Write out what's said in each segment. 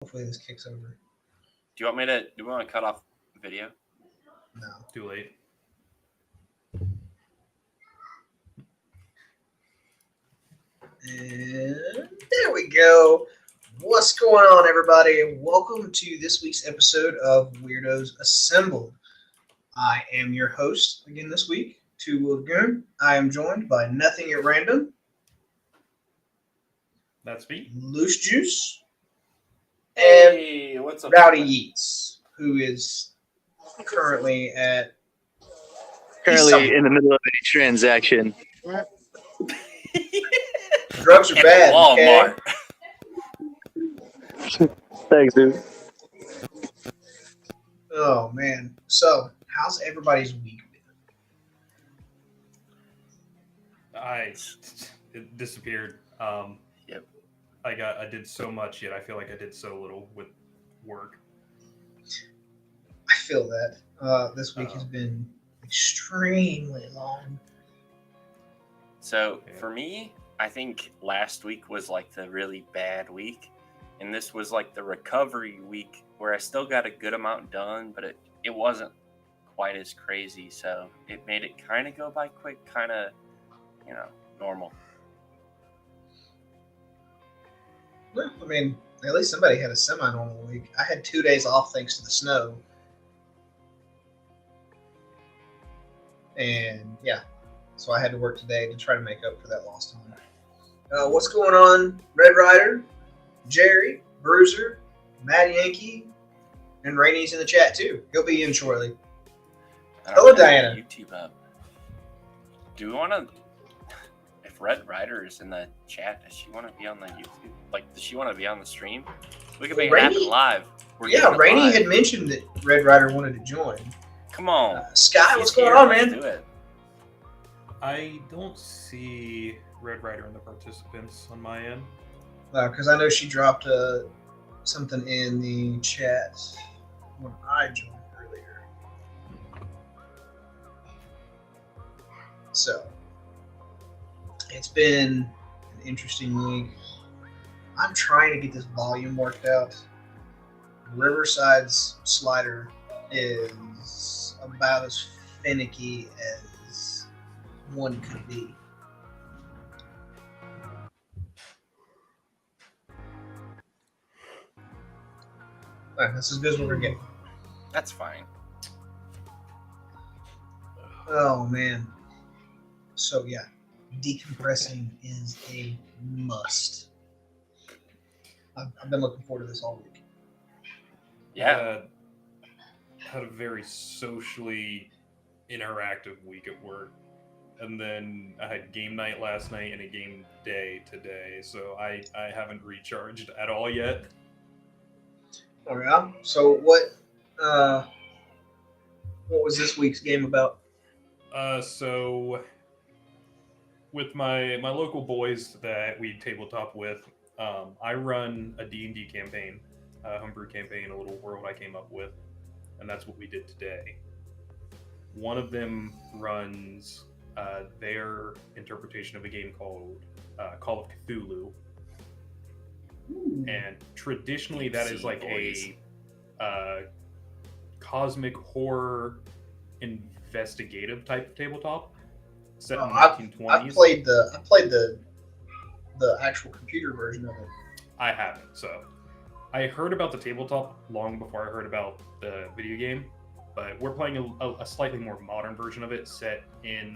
Hopefully this kicks over. Do you want me to? Do you want to cut off video? No. Too late. And there we go. What's going on, everybody? Welcome to this week's episode of Weirdos Assembled. I am your host again this week, Two Will Goon. I am joined by Nothing at Random. That's me. Loose Juice. Hey, what's up? Rowdy Yeets, who is currently at... in the middle of a transaction. Drugs are At bad, Walmart. okay? Thanks, dude. Oh, man. So, how's everybody's week been? It disappeared. Yep. I did so much, yet I feel like I did so little with work. I feel that. This week has been extremely long. So for me, I think last week was like the really bad week, and this was like the recovery week where I still got a good amount done, but it wasn't quite as crazy. So it made it kind of go by quick, kind of, normal. Well, I mean, at least somebody had a semi-normal week. I had 2 days off thanks to the snow. And, yeah. So I had to work today to try to make up for that lost time. What's going on, Red Rider, Jerry, Bruiser, Mad Yankee, and Rainy's in the chat, too. He'll be in shortly. Hello, Diana. YouTube up. Do we want to... If Red Rider is in the chat, does she want to be on the YouTube? Like, does she want to be on the stream? We could make it happen live. Yeah, Rainy had mentioned that Red Rider wanted to join. Come on. Sky, what's going on, man? Let's do it. I don't see Red Rider in the participants on my end. Because I know she dropped something in the chat when I joined earlier. So, it's been an interesting week. I'm trying to get this volume worked out. Riverside's slider is about as finicky as one could be. Alright, that's as good as we're gonna get. That's fine. Oh man. So yeah, decompressing is a must. I've been looking forward to this all week. Yeah. Had a very socially interactive week at work. And then I had game night last night and a game day today. So I haven't recharged at all yet. Oh yeah? So what was this week's game about? So with my local boys that we tabletop with, I run a D&D campaign, a homebrew campaign, a little world I came up with, and that's what we did today. One of them runs their interpretation of a game called Call of Cthulhu. Ooh. And traditionally that is like a cosmic horror investigative type of tabletop set in the 1920s. I played the actual computer version of it. I haven't. So I heard about the tabletop long before I heard about the video game, but we're playing a slightly more modern version of it set in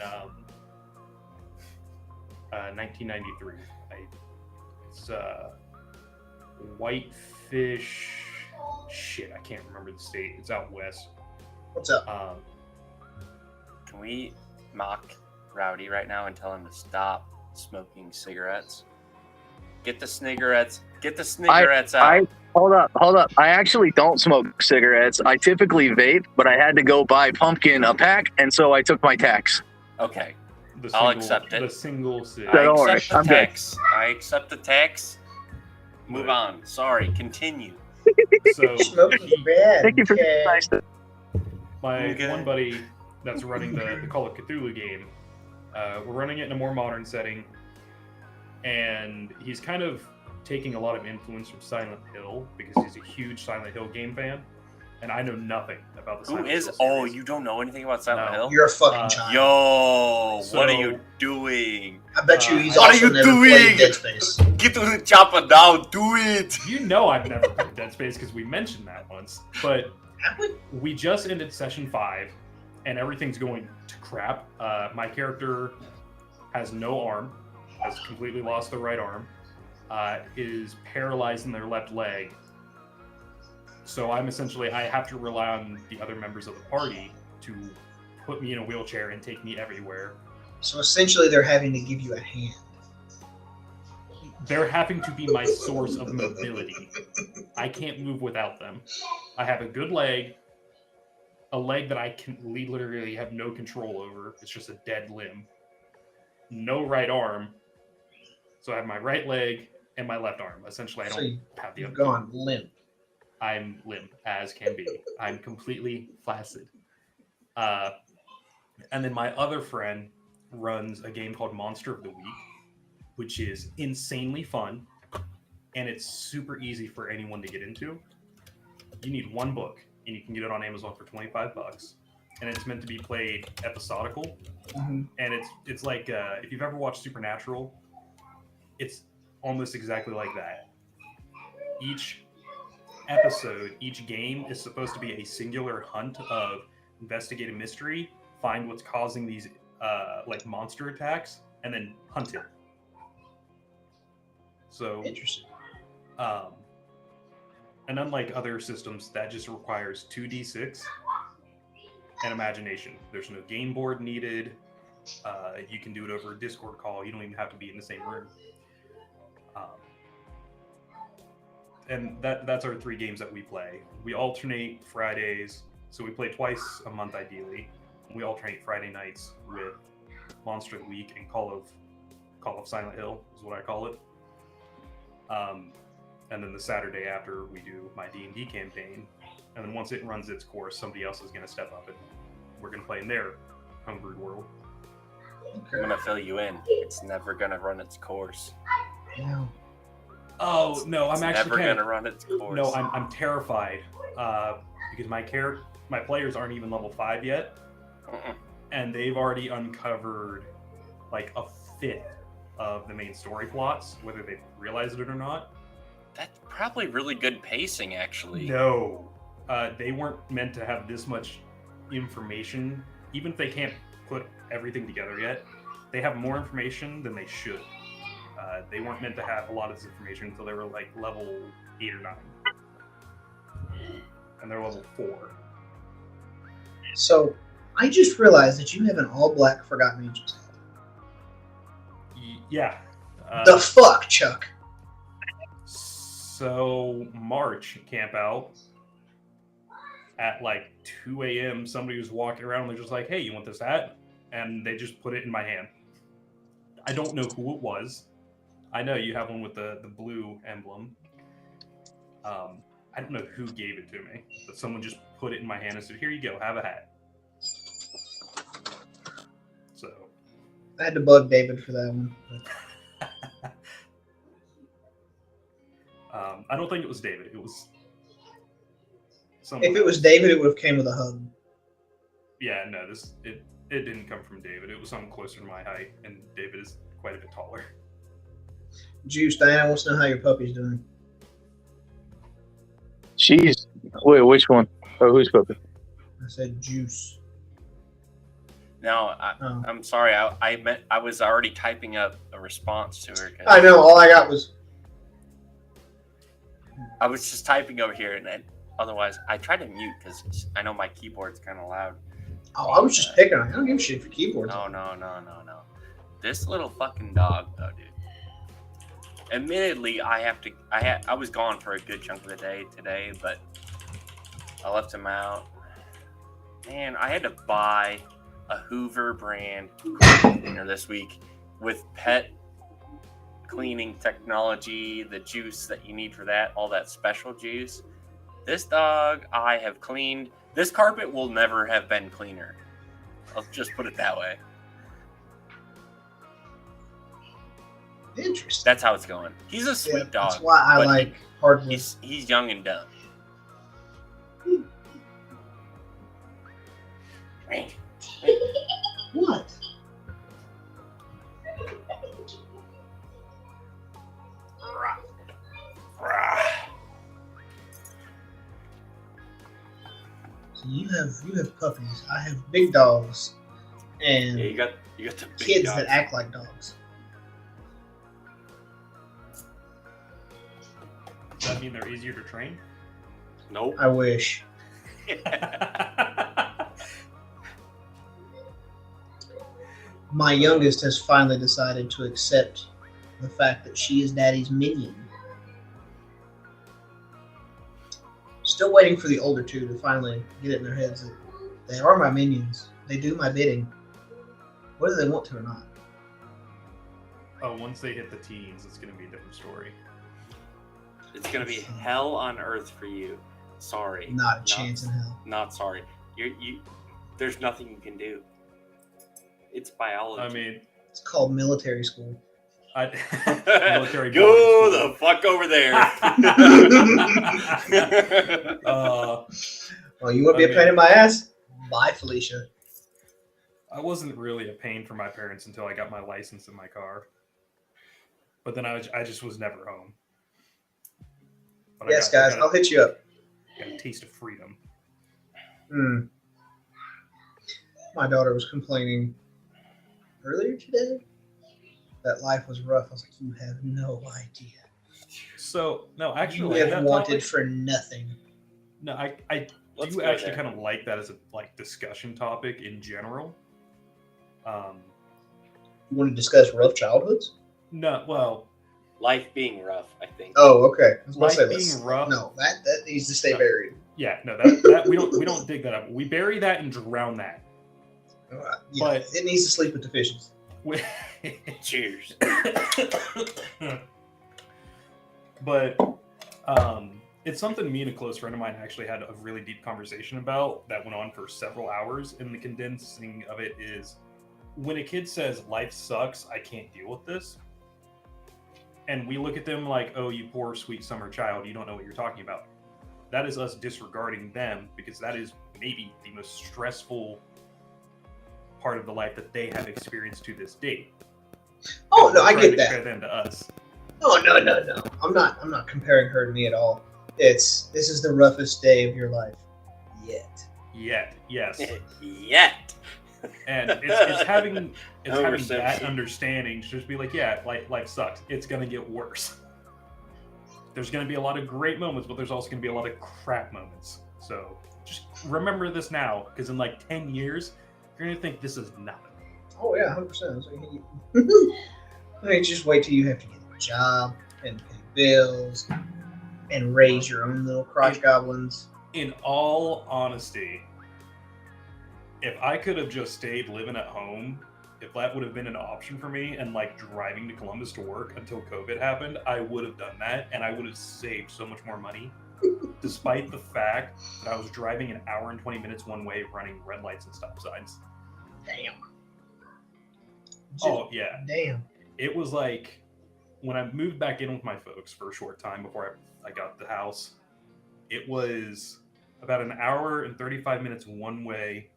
1993. It's Whitefish. Shit, I can't remember the state. It's out west. What's up? Can we mock Rowdy right now and tell him to stop smoking cigarettes? Get the sniggerettes. Get the sniggerettes out. Hold up. I actually don't smoke cigarettes. I typically vape, but I had to go buy pumpkin a pack, and so I took my tax. Okay. I'll accept it. The single cig. I accept the tax. I accept the tax. Move on. Sorry. Continue. So Smoking's bad. Thank you for being nice. My one buddy that's running the Call of Cthulhu game, we're running it in a more modern setting, and he's kind of taking a lot of influence from Silent Hill because he's a huge Silent Hill game fan, and I know nothing about the Silent Hill series. Oh, you don't know anything about Silent No. Hill? You're a fucking child. Yo, what are So- you doing? I bet you he's What are also you never doing? played Dead Space. Get to the chopper now, do it! You know I've never played Dead Space because we mentioned that once, but Have we? we just ended session 5, and everything's going to crap. My character has no arm, has completely lost their right arm, is paralyzed in their left leg. So I have to rely on the other members of the party to put me in a wheelchair and take me everywhere. So essentially, they're having to give you a hand. They're having to be my source of mobility. I can't move without them. I have a good leg, a leg that I can literally have no control over. It's just a dead limb. No right arm. So I have my right leg and my left arm. Essentially, I So don't have the You've other. gone limp. I'm limp as can be. I'm completely flaccid. And then my other friend runs a game called Monster of the Week, which is insanely fun, and it's super easy for anyone to get into. You need one book, and you can get it on Amazon for $25, and it's meant to be played episodical. Mm-hmm. And it's like if you've ever watched Supernatural, it's almost exactly like that. Each episode, each game is supposed to be a singular hunt of investigate a mystery, find what's causing these like monster attacks, and then hunt it. So Interesting. and unlike other systems, that just requires 2d6 and imagination. There's no game board needed. You can do it over a Discord call. You don't even have to be in the same room. And that's our 3 games that we play. We alternate Fridays, so we play twice a month ideally. We alternate Friday nights with Monster of the Week and Call of Silent Hill is what I call it. And then the Saturday after we do my D&D campaign, and then once it runs its course, somebody else is going to step up and we're going to play in their homebrewed world. I'm gonna fill you in. It's never gonna run its course. Yeah. Oh no, I'm It's actually never gonna run its course. No, I'm terrified because my players aren't even level 5 yet, and they've already uncovered like a fifth of the main story plots, whether they realize it or not. That's probably really good pacing, actually. No, they weren't meant to have this much information. Even if they can't put everything together yet, they have more information than they should. They weren't meant to have a lot of this information until they were like level 8 or 9. And they're level 4. So I just realized that you have an all-black Forgotten Angels. Yeah. The fuck, Chuck? So March camp out at like 2 a.m. Somebody was walking around and they're just like, "Hey, you want this hat?" And they just put it in my hand. I don't know who it was. I know you have one with the blue emblem. I don't know who gave it to me, but someone just put it in my hand and said, "Here you go, have a hat." So I had to bug David for that one. I don't think it was David. It was someone. If it was David, it would have came with a hug. Yeah, no, it didn't come from David. It was someone closer to my height, and David is quite a bit taller. Juice, Diana wants to know how your puppy's doing. Jeez. Wait, which one? Oh, who's puppy? I said Juice. No, I'm sorry. I was already typing up a response to her. I know. All I got was. I was just typing over here, and then otherwise, I tried to mute because I know my keyboard's kind of loud. Oh, I was just picking on you. I don't give a shit for keyboards. No. This little fucking dog, though, dude. Admittedly, I was gone for a good chunk of the day today, but I left him out. Man, I had to buy a Hoover brand cleaner this week with pet cleaning technology, the juice that you need for that, all that special juice. This dog I have cleaned. This carpet will never have been cleaner. I'll just put it that way. Interesting. That's how it's going. He's a sweet dog. That's why I but like hardwood. He's young and dumb. What? So you have puppies. I have big dogs, and Yeah, you got the big kids dogs. that act like dogs. Does that mean they're easier to train? Nope. I wish. My youngest has finally decided to accept the fact that she is daddy's minion. Still waiting for the older two to finally get it in their heads that they are my minions. They do my bidding, whether they want to or not. Oh, once they hit the teens, it's going to be a different story. It's gonna be hell on earth for you. Sorry. Not a chance in hell. Not sorry. You. There's nothing you can do. It's biology. I mean, It's called military school. military Go boarding the fuck over there. school. Well, you want to be a pain in my ass? Bye, Felicia. I wasn't really a pain for my parents until I got my license in my car. But then I just was never home. But Yes, guys, I'll hit you up. got a taste of freedom. My daughter was complaining earlier today that life was rough. I was like, you have no idea. So no, actually, You have that wanted topic- for nothing. No, I Let's do go actually there. kind of like that as a discussion topic in general. You want to discuss rough childhoods? No, well, Life being rough, I think. Oh, okay. I was about life to say, being let's- rough. No, that needs to stay No. buried. Yeah, no, that we don't dig that up. We bury that and drown that. Yeah, But- it needs to sleep with the fishes. We- Cheers. but it's something me and a close friend of mine actually had a really deep conversation about that went on for several hours. And the condensing of it is when a kid says life sucks, I can't deal with this, and we look at them like, oh, you poor sweet summer child, you don't know what you're talking about. That is us disregarding them, because that is maybe the most stressful part of the life that they have experienced to this date. Oh And no, we're I trying get to that. compare them to us. Oh no. I'm not comparing her to me at all. This is the roughest day of your life yet. Yet, yes. Yet. And it's having that Oversimplification. understanding to just be like, yeah, life sucks. It's gonna get worse. There's gonna be a lot of great moments, but there's also gonna be a lot of crap moments. So just remember this now, because in like 10 years, you're gonna think this is nothing. Oh yeah, 100%. I mean, just wait till you have to get a job and pay bills and raise your own little crotch goblins. In all honesty, if I could have just stayed living at home, if that would have been an option for me, and like driving to Columbus to work until COVID happened, I would have done that, and I would have saved so much more money. Despite the fact that I was driving an hour and 20 minutes one way, running red lights and stop signs. Damn. Oh yeah, Damn. it was like when I moved back in with my folks for a short time before I got the house. It was about an hour and 35 minutes one way,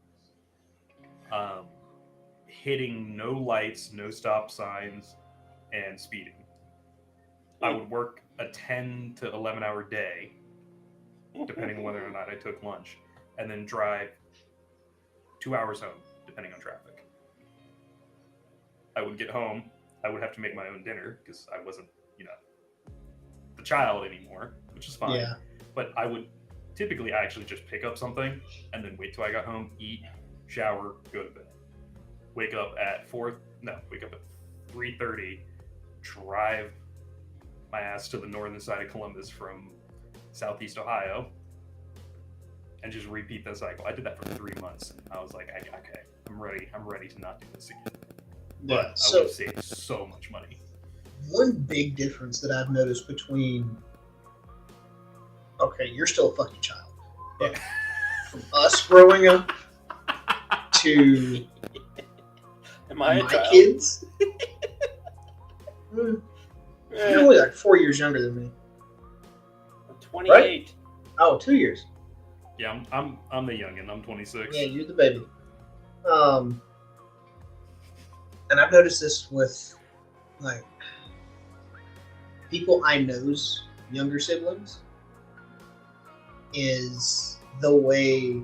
hitting no lights, no stop signs, and speeding. I would work a 10 to 11 hour day, depending on whether or not I took lunch, and then drive 2 hours home, depending on traffic. I would get home. I would have to make my own dinner because I wasn't, the child anymore, which is fine. Yeah. But I would typically actually just pick up something and then wait till I got home, eat, shower, go to bed. Wake up at 3:30, drive my ass to the northern side of Columbus from Southeast Ohio, and just repeat that cycle. I did that for 3 months. I was like, okay, I'm ready to not do this again. But I would So have saved so much money. one big difference that I've noticed between, okay, you're still a fucking child, but from us growing up to Am I a my child? kids, You're only like 4 years younger than me. I'm 28. Oh, 2 years. Yeah, I'm the youngin. I'm 26. Yeah, you're the baby. And I've noticed this with like people I know's younger siblings is the way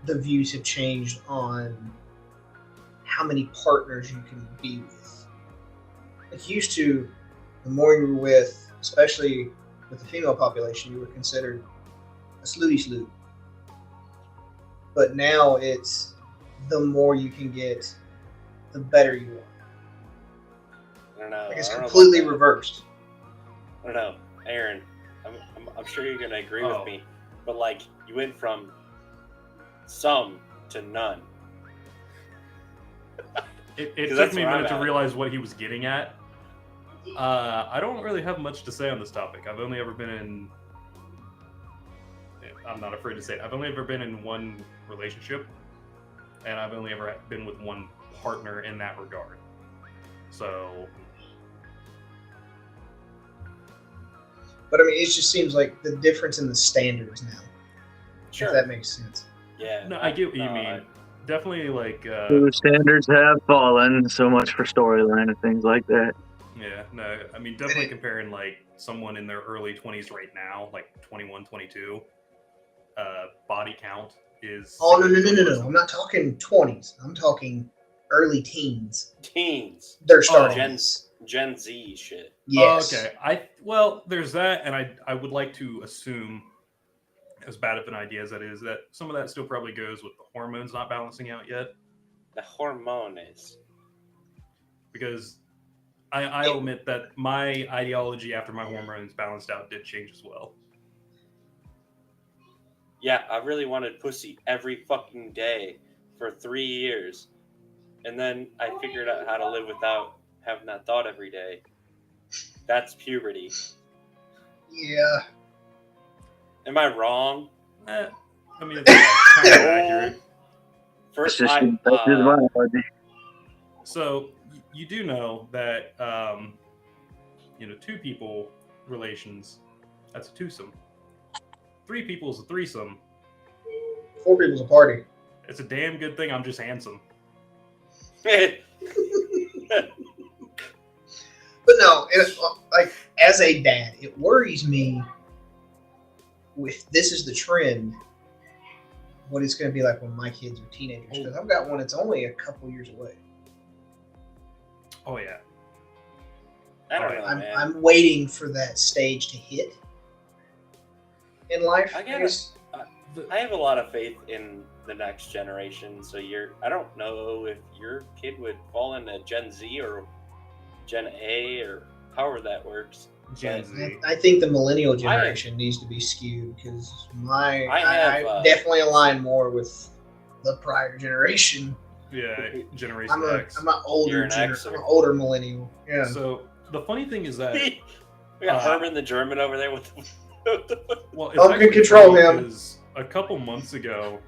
the views have changed on how many partners you can be with. Like used to, the more you were with, especially with the female population, you were considered a slutty sloot. But now it's the more you can get, the better you are. I don't know. Like it's I don't know completely about that. reversed. I don't know, Aaron. I'm sure you're gonna agree Oh. with me, but like you went from some to none. It 'Cause took that's me a where I'm minute to at. realize what he was getting at. I don't really have much to say on this topic. I've only ever been in. I'm not afraid to say it. I've only ever been in one relationship, and I've only ever been with one partner in that regard. So, But I mean, it just seems like the difference in the standards now. Sure. If that makes sense. Yeah. no, I get what you no, mean. Definitely, like, The standards have fallen. So much for storyline and things like that. yeah, no, I mean, definitely comparing, like, someone in their early 20s right now, like 21, 22, body count is. Oh no! significantly I'm not talking 20s. I'm talking early teens. Teens. They're starting. Gen Z shit. Yes. Oh, okay. Well, there's that, and I would like to assume, as bad of an idea as that is, that some of that still probably goes with the hormones not balancing out yet. The hormone is. Because I'll admit that my ideology after my hormones balanced out did change as well. Yeah, I really wanted pussy every fucking day for 3 years. And then I figured out how to live without having that thought every day. That's puberty. Yeah. Am I wrong? I mean, it's kind of accurate. First, That's just biology. So you do know that two people relations, that's a twosome. 3 people is a threesome. 4 people's a party. It's a damn good thing I'm just handsome. But no, like as a dad, it worries me. If this is the trend, what it's going to be like when my kids are teenagers? Because I've got one that's only a couple years away. Oh yeah. I don't know, man. I'm waiting for that stage to hit in life. I have a lot of faith in the next generation. So I don't know if your kid would fall into Gen Z or Gen A or however that works. Gen Z. I think the millennial generation needs to be skewed because I definitely align more with the prior generation. Yeah, Generation X. I'm an older millennial. Yeah. So the funny thing is that We got Herman the German over there with the well, it's Pump actually can control funny him. because a couple months ago,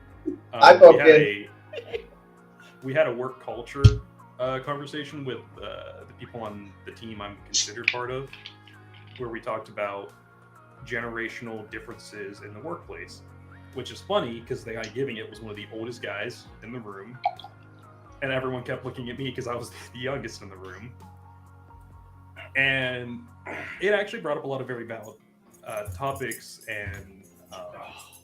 we had a work culture conversation with the people on the team I'm considered part of, where we talked about generational differences in the workplace, which is funny because the guy giving it was one of the oldest guys in the room, and everyone kept looking at me because I was the youngest in the room. And it actually brought up a lot of very valid topics and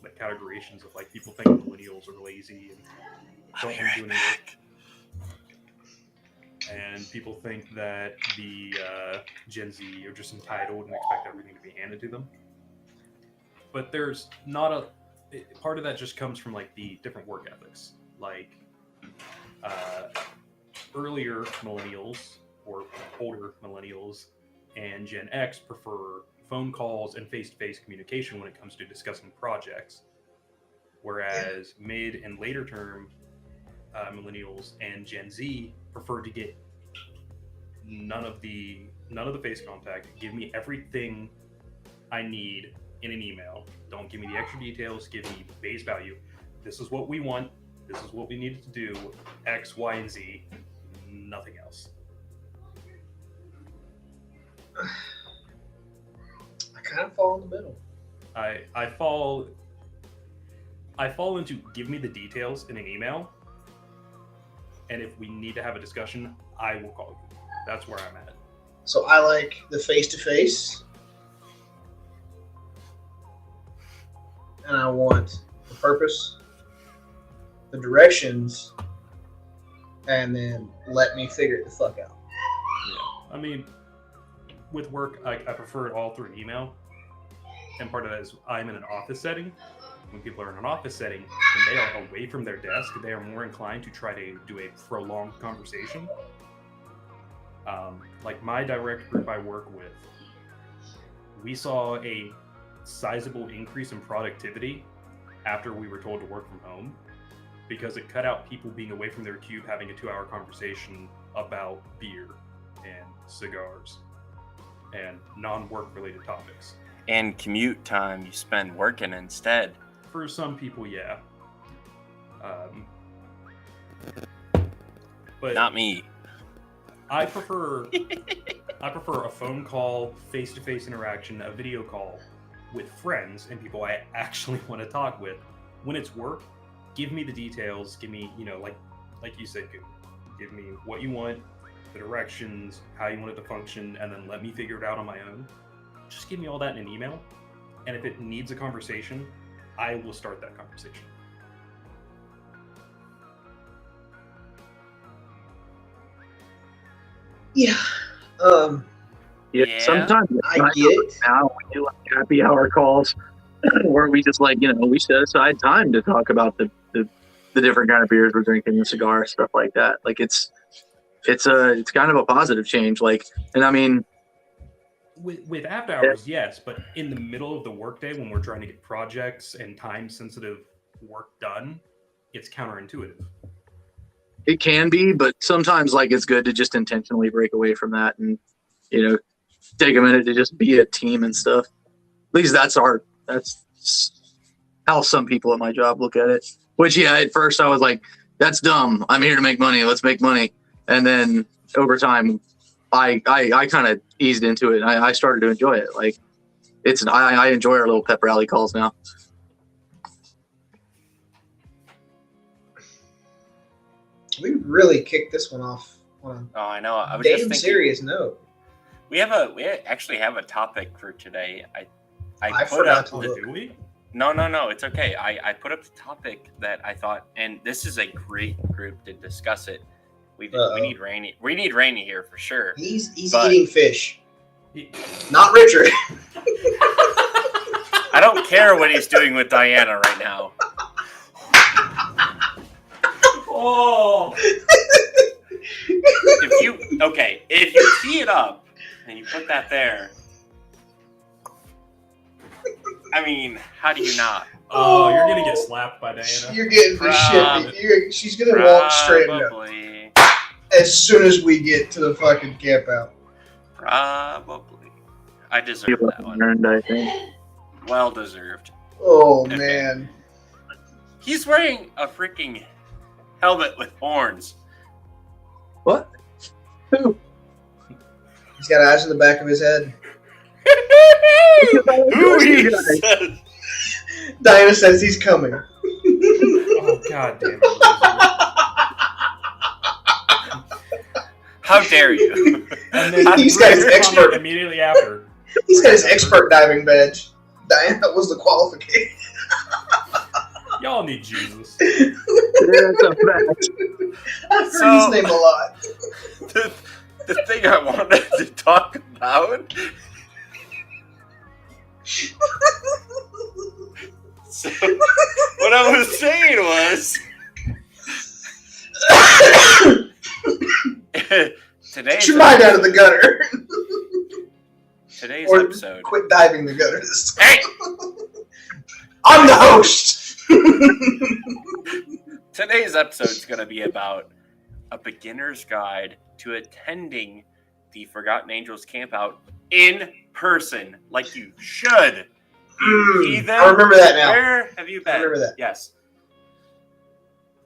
like categorizations of like people think millennials are lazy and don't want to do any work. And people think that the Gen Z are just entitled and expect everything to be handed to them. But there's not part of that just comes from like the different work ethics. Like earlier millennials or older millennials and Gen X prefer phone calls and face-to-face communication when it comes to discussing projects. Whereas mid and later term millennials and Gen Z prefer to get none of the face contact. Give me everything I need in an email. Don't give me the extra details. Give me base value. This is what we want. This is what we needed to do. X, Y, and Z. Nothing else. I kind of fall in the middle. I fall into give me the details in an email, and if we need to have a discussion, I will call you. That's where I'm at. So I like the face-to-face, and I want the purpose, the directions, and then let me figure it the fuck out. Yeah, I mean, with work, I prefer it all through email, and part of that is I'm in an office setting. When people are in an office setting and they are away from their desk, they are more inclined to try to do a prolonged conversation. Like my direct group I work with, we saw a sizable increase in productivity after we were told to work from home, because it cut out people being away from their cube having a 2-hour conversation about beer and cigars and non-work related topics. And commute time you spend working instead. For some people, yeah. But Not me. I prefer a phone call, face-to-face interaction, a video call with friends and people I actually want to talk with. When it's work, give me the details. Give me, like you said, give me what you want, the directions, how you want it to function, and then let me figure it out on my own. Just give me all that in an email, and if it needs a conversation, I will start that conversation. Yeah. Yeah. Sometimes I get it. now we do like happy hour calls where we just we set aside time to talk about the different kind of beers we're drinking, the cigars, stuff like that. Like it's kind of a positive change. And I mean, with after hours, yes, but in the middle of the workday when we're trying to get projects and time sensitive work done, it's counterintuitive. it can be, but sometimes it's good to just intentionally break away from that and take a minute to just be a team and stuff. At least that's how some people at my job look at it. Which, yeah, at first I was like, that's dumb. I'm here to make money. Let's make money. And then over time, I kind of eased into it. And I started to enjoy it. I enjoy our little pep rally calls now. We really kicked this one off on Oh, I know. I a was just damn thinking. serious note. We actually have a topic for today. I put forgot up to the, look. Do we? No, it's okay. I put up the topic that I thought, and this is a great group to discuss it. We need Rainey. We need Rainey here for sure. He's But- eating fish, not Richard. I don't care what he's doing with Diana right now. Oh! If you tee it up and you put that there, I mean, how do you not? Oh, you're gonna get slapped by Diana. You're getting the shit. She's gonna walk straight up Probably. as soon as we get to the fucking camp out. Probably. I deserve that one. Earned, I think. Well deserved. Oh Okay. man, He's wearing a freaking helmet with horns. What? Who? he's got eyes in the back of his head. Who he says? Diana says he's coming. Oh, god damn it. How dare you? And then He's got his Bruce expert. commented immediately after. He's got his expert diving badge. Diana was the qualification. Y'all need Jesus. That's a fact. I've heard So- his name a lot. The thing I wanted to talk about. So, what I was saying was today's Get your mind out of the gutter. today's Or episode. quit diving the gutter. Hey, I'm the host. today's episode is going to be about a beginner's guide to attending the Forgotten Angels campout in person, like you should. Heathen. I remember that now. Where have you been? I remember that. Yes.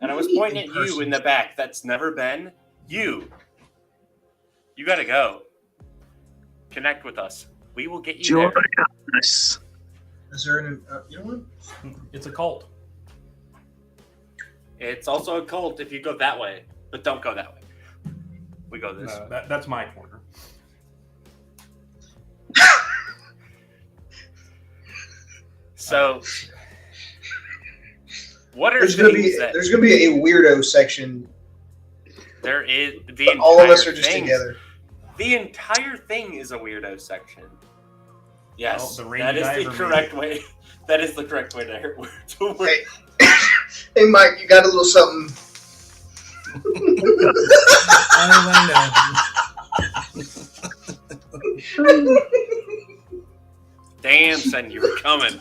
And I What was do you mean pointing in at you person? in the back. That's never been you. You gotta go. connect with us. We will get you Join there. us. Is there an? You know what? It's a cult. It's also a cult if you go that way, but don't go that way. We go this. That's my corner. So, what are There's gonna be things that a weirdo section. there is? The All of us entire are just thing- together. The entire thing is a weirdo section. Yes, the rainy that is the diver correct way. That is the correct way to work. Hey, hey, Mike, you got a little something. Damn, son, you were coming.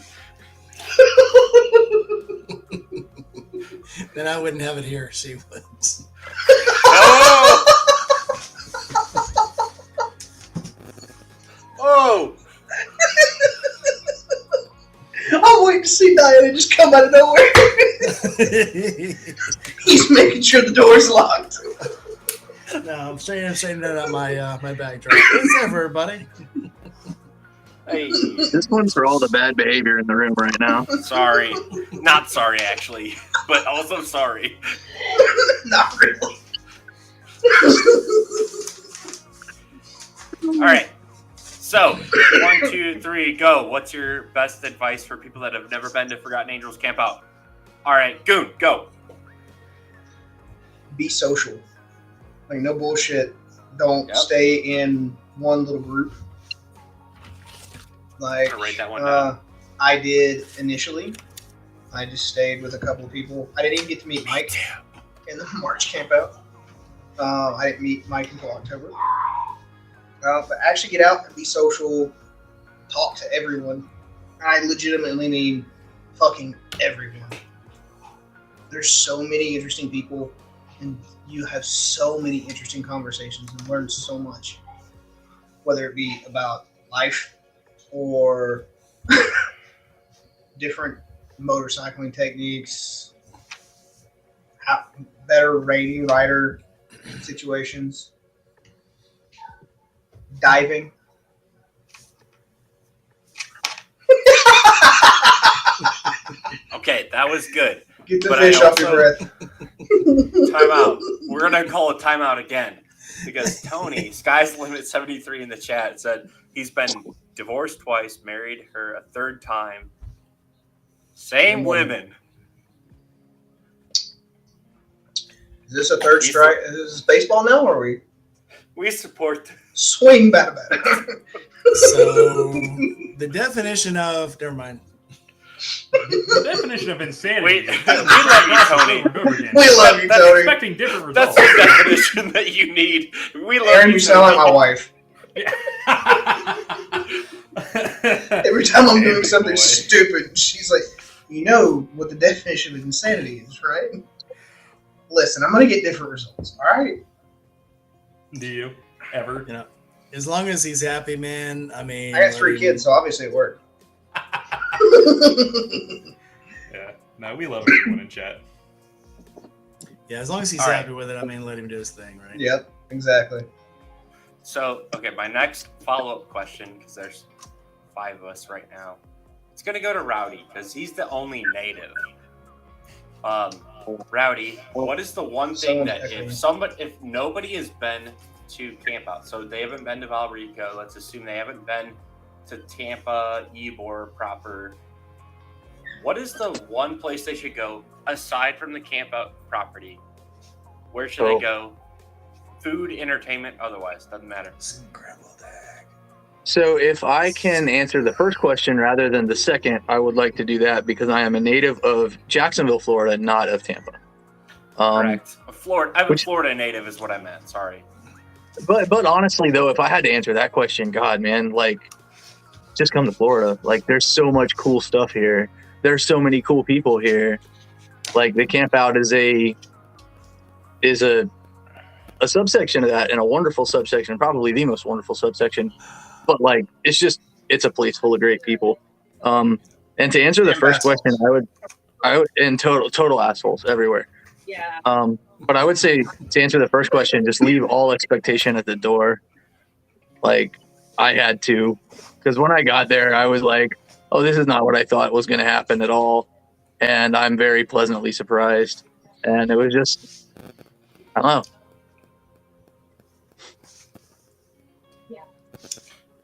Then I wouldn't have it here. See what? Oh! Oh! I'm waiting to see Diana just come out of nowhere. He's making sure the door's locked. No, I'm saying that on my backdrop. It's everybody. Hey, This one's for all the bad behavior in the room right now. sorry. Not sorry, actually, but also sorry. Not really. All right. So, 1, 2, 3, go. What's your best advice for people that have never been to Forgotten Angels Camp Out? All right, Goon, go. Be social. Like, no bullshit. Don't Yep. stay in one little group. Like, I'll write that one down. I did initially. I just stayed with a couple of people. I didn't even get to meet Mike in the March camp out. I didn't meet Mike until October. But actually get out and be social, talk to everyone. I legitimately mean fucking everyone. There's so many interesting people, and you have so many interesting conversations and learn so much. Whether it be about life or different motorcycling techniques, better rainy rider situations, diving. Okay, that was good. Get the But fish I off your breath. Timeout. We're going to call a timeout again because Tony, Sky's Limit 73 in the chat, said he's been divorced twice, married her a third time. Same women. Is this a third strike? Is this baseball now, or are we We support. swing bat bat? So the definition of never mind. The definition of insanity. We love you, Tony. We love you, That's Tony. Expecting different That's results. the definition that you need. We love Aaron, you, you sound like my wife. Every time I'm doing Big something boy. stupid, she's like, "You know what the definition of insanity is, right?" Listen, I'm gonna get different results. All right. Do you ever? You know, as long as he's happy, man. I mean, I got 3 kids, so obviously it worked. Yeah. No, we love everyone in chat. Yeah, as long as he's All right. happy with it, I mean, let him do his thing, right? Yep, exactly. So, okay, my next follow-up question, because there's 5 of us right now, it's going to go to Rowdy, because he's the only native. Rowdy, what is the one thing Someone's that echoing. if nobody has been to Camp Out, so they haven't been to Valrico, let's assume they haven't been to Tampa, Ybor proper, what is the one place they should go aside from the Camp Out property? Where should they go? Food, entertainment, otherwise, doesn't matter. Scrambled egg. So if I can answer the first question rather than the second, I would like to do that because I am a native of Jacksonville, Florida, not of Tampa. Correct. Florida. I'm a which- Florida native, is what I meant. Sorry. But honestly, though, if I had to answer that question, God, man, like, just come to Florida. Like, there's so much cool stuff here. There's so many cool people here. Like, the Camp Out is a subsection of that, and a wonderful subsection, probably the most wonderful subsection. But like, it's a place full of great people. And to answer the And first assholes. question, I would, and total assholes everywhere. Yeah. But I would say to answer the first question, just leave all expectation at the door. Like, I had to, because when I got there, I was like, "Oh, this is not what I thought was going to happen at all," and I'm very pleasantly surprised. And it was just, I don't know.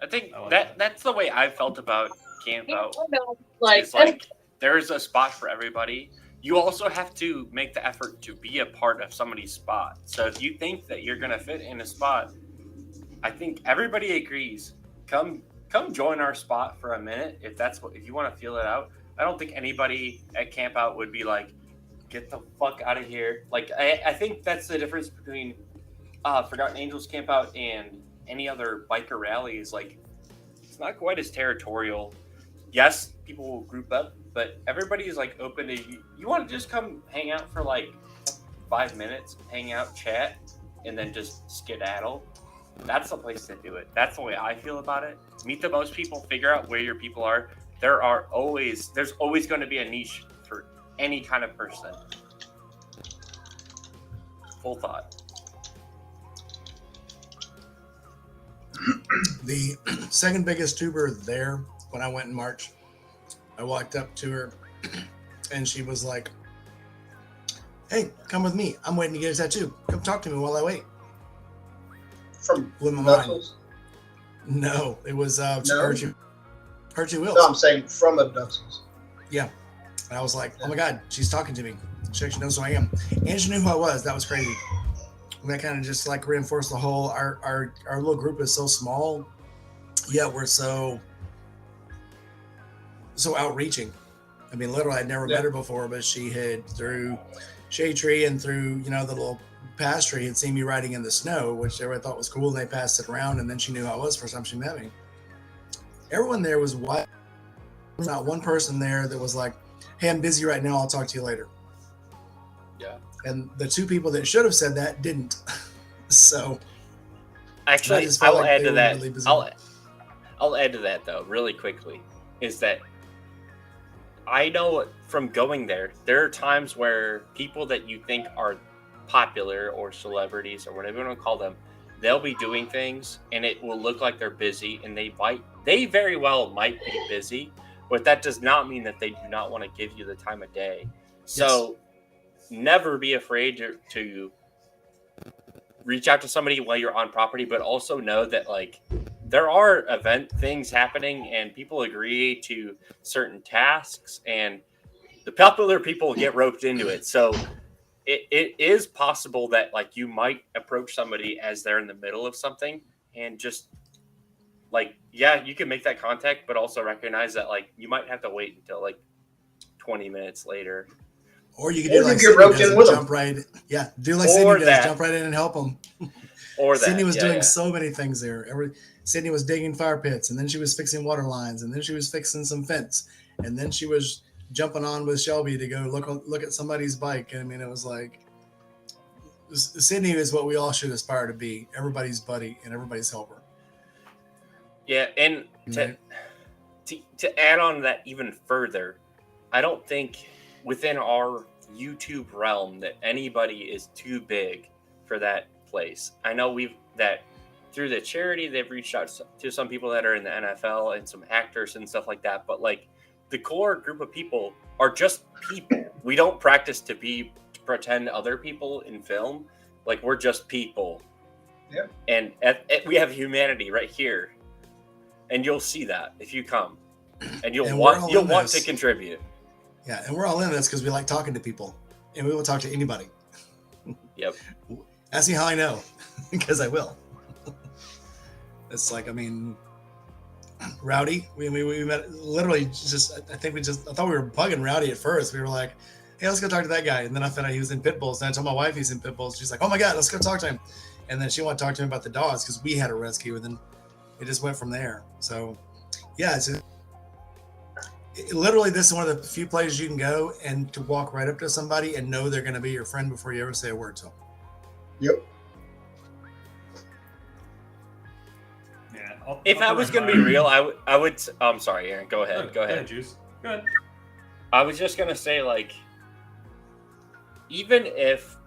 I think I like that's the way I felt about camp out. Like, It's like there's a spot for everybody. You also have to make the effort to be a part of somebody's spot. So if you think that you're gonna fit in a spot, I think everybody agrees. Come join our spot for a minute if you want to feel it out. I don't think anybody at camp out would be like, get the fuck out of here. Like I think that's the difference between Forgotten Angels camp out and any other biker rallies. Like it's not quite as territorial. Yes, people will group up, but everybody is like open to you want to just come hang out for like 5 minutes, hang out, chat, and then just skedaddle. That's the place to do it. That's the way I feel about it. Meet the most people, figure out where your people are. There's always going to be a niche for any kind of person. Full thought. The second biggest tuber there, when I went in March, I walked up to her and she was like, "Hey, come with me. I'm waiting to get a tattoo. Come talk to me while I wait." From Blew my mind. Duxels? No, it was No? Archie Wills. No, I'm saying from a Duxels. And I was like, "Oh my God, she's talking to me. She actually knows who I am." And she knew who I was. That was crazy. And that kind of just like reinforced the whole, our little group is so small, yet we're so outreaching. I mean, literally, I'd never met her before, but she had, through Shade Tree and through, the little past tree, had seen me riding in the snow, which everybody thought was cool, and they passed it around, and then she knew who I was first time she met me. Everyone there was white. There was not one person there that was like, "Hey, I'm busy right now. I'll talk to you later." Yeah. And the two people that should have said that didn't. So Actually, I just felt I'll like add they to were that. really busy. I'll add to that though, really quickly, is that I know from going there are times where people that you think are popular or celebrities or whatever you want to call them, they'll be doing things and it will look like they're busy, and they very well might be busy, but that does not mean that they do not want to give you the time of day. So never be afraid to reach out to somebody while you're on property, but also know that like there are event things happening and people agree to certain tasks and the popular people get roped into it. So it is possible that like you might approach somebody as they're in the middle of something and just like, yeah, you can make that contact, but also recognize that like you might have to wait until like 20 minutes later. Or you can Or do like you get Sydney roped does in and with 'em. jump right. Yeah, do like Sydney does, jump right in and help them. Or that Sydney was doing yeah. so many things there. Sydney was digging fire pits, and then she was fixing water lines, and then she was fixing some fence, and then she was jumping on with Shelby to go look at somebody's bike. I mean, it was like Sydney is what we all should aspire to be: everybody's buddy and everybody's helper. Yeah, and to add on that even further, I don't think within our YouTube realm that anybody is too big for that place. I know that through the charity they've reached out to some people that are in the NFL and some actors and stuff like that, but like the core group of people are just people. We don't practice to pretend other people in film. Like we're just people. Yeah. And we have humanity right here. And you'll see that if you come. And you'll want to contribute. Yeah, and we're all in this because we like talking to people, and we will talk to anybody. Yep. Ask me how I know, because I will. It's like, I mean, Rowdy. We met literally just. I thought we were bugging Rowdy at first. We were like, "Hey, let's go talk to that guy." And then I found out he was in pit bulls. And I told my wife he's in pit bulls. She's like, "Oh my God, let's go talk to him." And then she wanted to talk to him about the dogs because we had a rescue, and then it just went from there. So, yeah, literally, this is one of the few places you can go and to walk right up to somebody and know they're going to be your friend before you ever say a word to them. Yep. Yeah. If I was going to be real, I would. I'm sorry, Aaron. Go ahead. Go ahead. Juice. Go ahead. I was just going to say, like, even if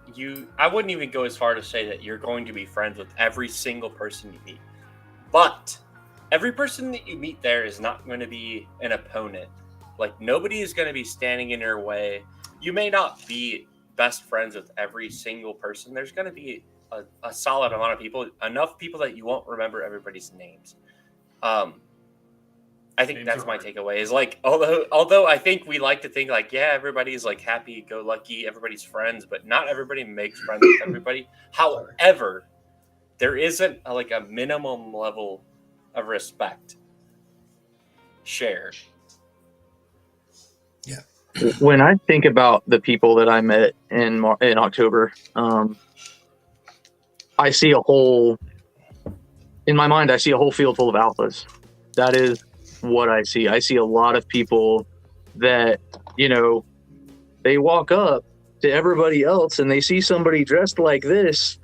I wouldn't even go as far to say that you're going to be friends with every single person you meet. But every person that you meet there is not going to be an opponent. Like, nobody is going to be standing in your way. You may not be best friends with every single person. There's going to be a solid amount of people, enough people that you won't remember everybody's names. I think Names that's are my hard. takeaway. Is like, although I think we like to think like, yeah, everybody's like happy go lucky, everybody's friends, but not everybody makes friends with everybody. However, there isn't like a minimum level of respect shared. When I think about the people that I met in October, I see in my mind, I see a whole field full of alphas. That is what I see. I see a lot of people that, they walk up to everybody else and they see somebody dressed like this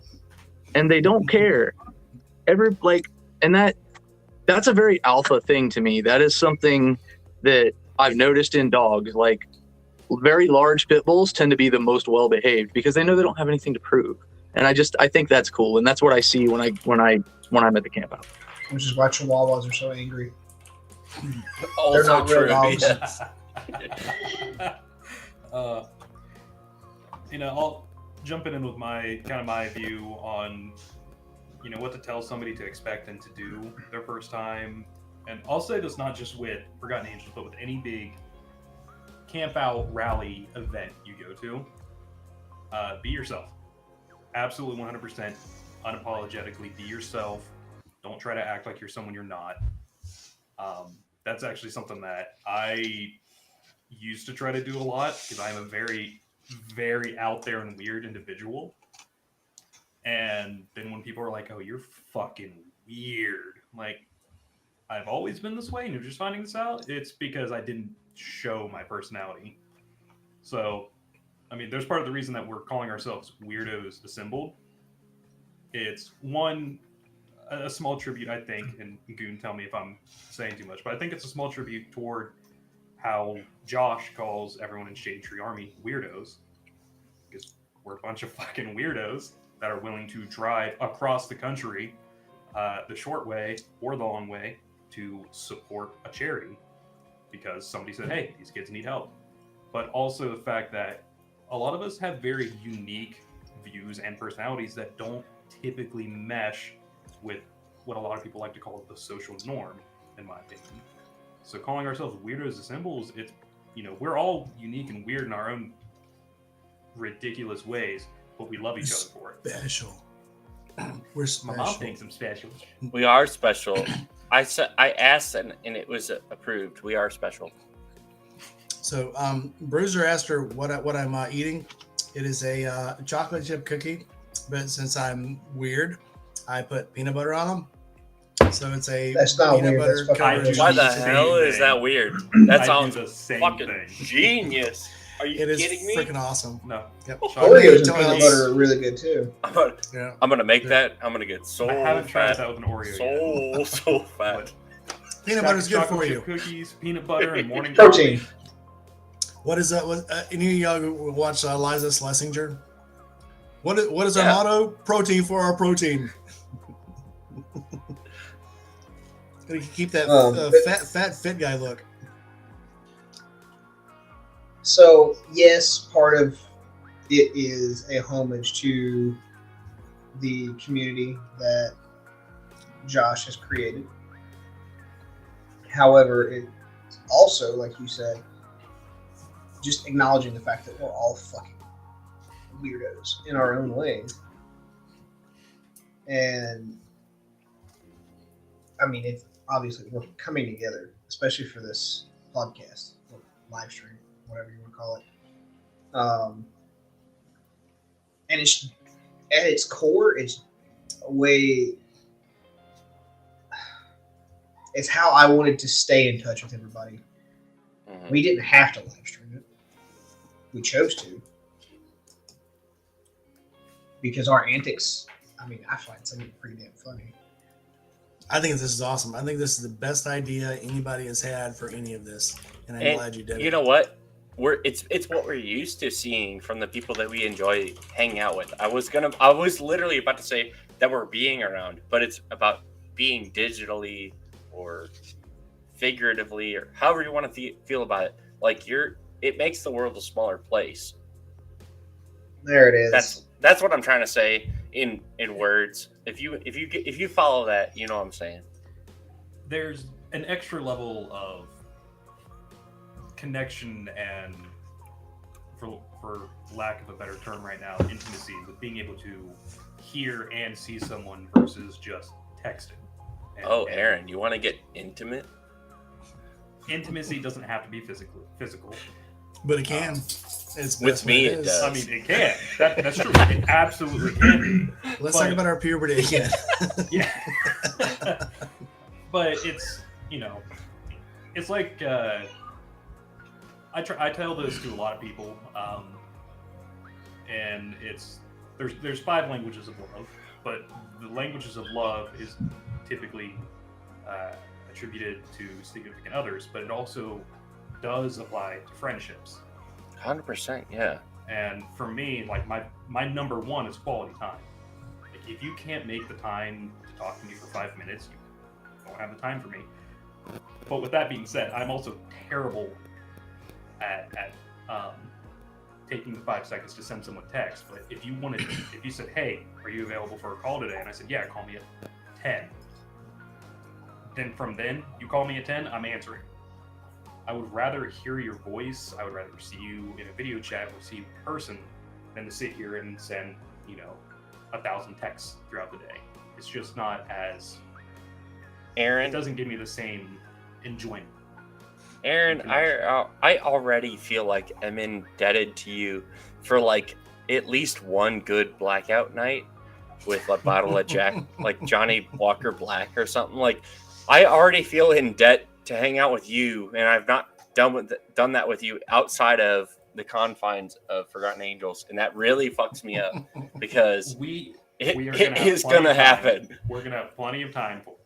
and they don't care. And that's a very alpha thing to me. That is something that I've noticed in dogs. Like, very large pit bulls tend to be the most well behaved because they know they don't have anything to prove. And I think that's cool, and that's what I see when I'm at the camp out. Which is why Chihuahuas are so angry. Also not real true. dogs. Yes. I'll jump in with my view on, what to tell somebody to expect and to do their first time. And I'll say this not just with Forgotten Angels, but with any big camp out rally event you go to. Be yourself. Absolutely 100% unapologetically be yourself. Don't try to act like you're someone you're not. That's actually something that I used to try to do a lot because I'm a very, very out there and weird individual. And then when people are like, oh, you're fucking weird. I'm like, I've always been this way and you're just finding this out? It's because I didn't show my personality. So, there's part of the reason that we're calling ourselves Weirdos Assembled. It's a small tribute, I think, and Goon, tell me if I'm saying too much, but I think it's a small tribute toward how Josh calls everyone in Shade Tree Army weirdos, because we're a bunch of fucking weirdos that are willing to drive across the country, the short way or the long way, to support a charity because somebody said, hey, these kids need help. But also the fact that a lot of us have very unique views and personalities that don't typically mesh with what a lot of people like to call the social norm, in my opinion. So calling ourselves Weirdos Assembles, it's, we're all unique and weird in our own ridiculous ways, but we love each other for it. Special. We're special. My mom thinks I'm special. We are special. I asked and it was approved. We are special. So, Bruiser asked her what I'm eating. It is a chocolate chip cookie, but since I'm weird, I put peanut butter on them. So it's a That's not peanut weird, butter that's fucking covered weird. Why the Same hell is thing. that weird? That I sounds do the same fucking thing. genius. Are you It is kidding me? freaking awesome. No. Yep. Oreos and Tell peanut us- butter are really good too. Yeah. I'm gonna make that. I'm gonna get so I haven't tried fat. that with an Oreo yet. So fat. Peanut butter's good Chocolate for chip you. Cookies, peanut butter, and morning Protein. coffee. What is that? Any of y'all who watch Liza Schlesinger? What is our Yeah. motto? Protein for our protein. Gotta keep that fat fit guy look. So yes, part of it is a homage to the community that Josh has created. However, it's also, like you said, just acknowledging the fact that we're all fucking weirdos in our own ways. And it's obviously we're coming together, especially for this podcast or live stream, whatever you want to call it. And it's at its core, it's a way. It's how I wanted to stay in touch with everybody. Mhm. We didn't have to live stream it. We chose to. Because our antics, I find some of it pretty damn funny. I think this is awesome. I think this is the best idea anybody has had for any of this, and I'm And glad you did you it. know what? It's what we're used to seeing from the people that we enjoy hanging out with. I was literally about to say that we're being around, but it's about being digitally or figuratively, or however you want to feel about it. Like it makes the world a smaller place. There it is. That's what I'm trying to say in words. If you follow that, you know what I'm saying. There's an extra level of connection and, for lack of a better term right now, intimacy with being able to hear and see someone versus just texting. And Aaron, you want to get intimate? Intimacy doesn't have to be physical, But it can. It's with me, it is. does. I mean, it can. That's true. It absolutely can be. Let's talk about our puberty again. Yeah. But it's, it's like, I tell this to a lot of people, and there's 5 languages of love, but the languages of love is typically attributed to significant others, but it also does apply to friendships. 100%, yeah. And for me, like my number one is quality time. Like if you can't make the time to talk to me for 5 minutes, you don't have the time for me. But with that being said, I'm also terrible at taking 5 seconds to send someone text. But if you said, "Hey, are you available for a call today?" and I said, "Yeah, call me at 10." Then you call me at 10, I'm answering. I would rather hear your voice. I would rather see you in a video chat or see you in person than to sit here and send, 1,000 texts throughout the day. It's just not as. Aaron, it doesn't give me the same enjoyment. Aaron, I already feel like I'm indebted to you for like at least one good blackout night with a bottle of Jack, like Johnny Walker Black or something. Like, I already feel in debt to hang out with you, and I've not done that with you outside of the confines of Forgotten Angels, and that really fucks me up because it is going to happen. We're going to have plenty of time for it.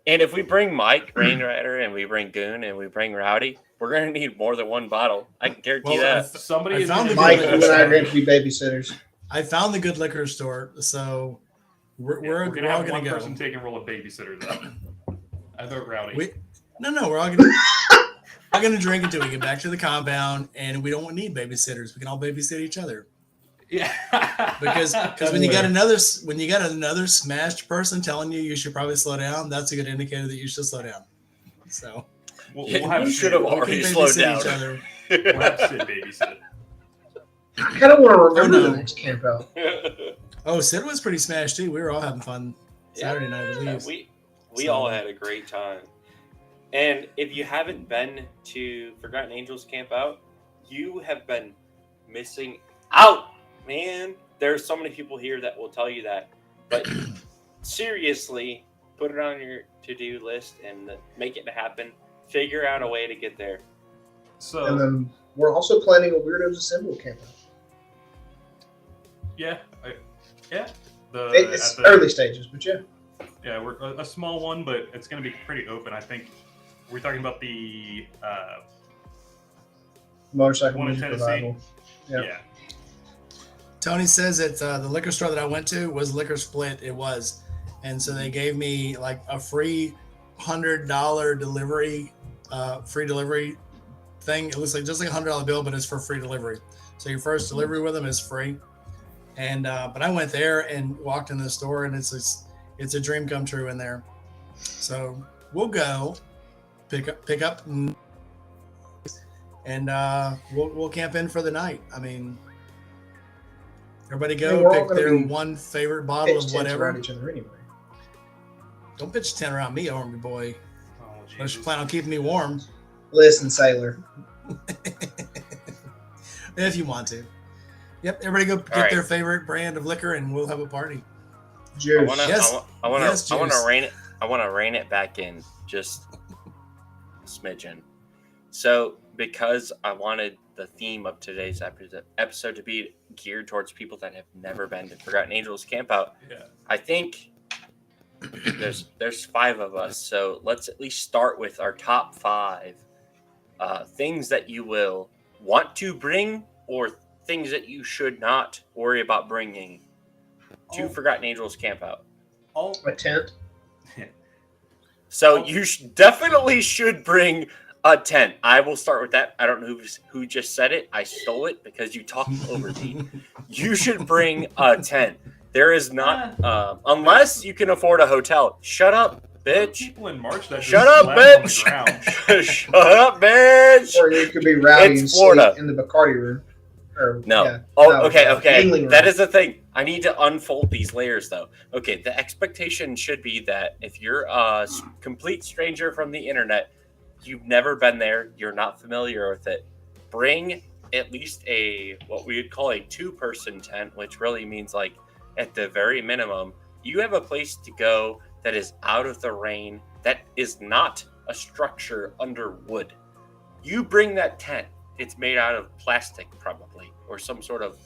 And if we bring Mike, Rainrider, and we bring Goon, and we bring Rowdy, we're going to need more than one bottle. I can guarantee that. Somebody Mike, you and I are going to be babysitters. I found the good liquor store, so we're going to all have going one to go. person taking role of babysitter, though. I vote Rowdy. No, we're all going to drink until we get back to the compound, and we don't need babysitters. We can all babysit each other. Yeah. because when you got another smashed person telling you should probably slow down, that's a good indicator that you should slow down. So you should have already slowed down. Each other. We'll have Sid babysit. I kind of want to remember the next camp out. Oh, Sid was pretty smashed too. We were all having fun Saturday night, I believe. We all had a great time. And if you haven't been to Forgotten Angels Camp Out, you have been missing out, man. There are so many people here that will tell you that. But seriously, put it on your to-do list and make it happen. Figure out a way to get there. So, and then we're also planning a Weirdos Assemble camp out. Yeah. It's early stages, but yeah. Yeah, we're a small one, but it's going to be pretty open. I think we're talking about the motorcycle one in music Tennessee. revival. Yep. Yeah. Tony says that the liquor store that I went to was Liquor Split. It was. And so they gave me like a free $100 delivery, free delivery thing. It looks like just like a $100 bill, but it's for free delivery. So your first delivery with them is free. And but I went there and walked into the store, and it's a dream come true in there. So we'll go pick up, and we'll camp in for the night. I mean, everybody go pick their one favorite bottle of whatever. Each other anyway. Don't pitch a tent around me, Army boy. Oh, Unless you plan on keeping me warm. Listen, sailor. If you want to. Yep, everybody go get their favorite brand of liquor, and we'll have a party. Juice. I want to rein it. I want to rein it back in just a smidgen. So, because I wanted the theme of today's episode to be geared towards people that have never been to Forgotten Angels Camp Out, I think there's 5 of us. So let's at least start with our top 5 things that you will want to bring or things that you should not worry about bringing to Forgotten Angels Camp Out. A tent. So you definitely should bring a tent. I will start with that. I don't know who just said it. I stole it because you talked over me. You should bring a tent. There is not, unless you can afford a hotel. Shut up, bitch. People in March that Shut just up, slept on the bitch. ground. Shut up, bitch. Or you could be rowdy It's and Florida. sleep in the Bacardi room. Or, No. yeah, Okay. Yingling room. That is the thing. I need to unfold these layers, though. Okay, the expectation should be that if you're a complete stranger from the internet, you've never been there, you're not familiar with it, bring at least what we would call a 2-person tent, which really means like at the very minimum, you have a place to go that is out of the rain, that is not a structure under wood. You bring that tent. It's made out of plastic, probably, or some sort of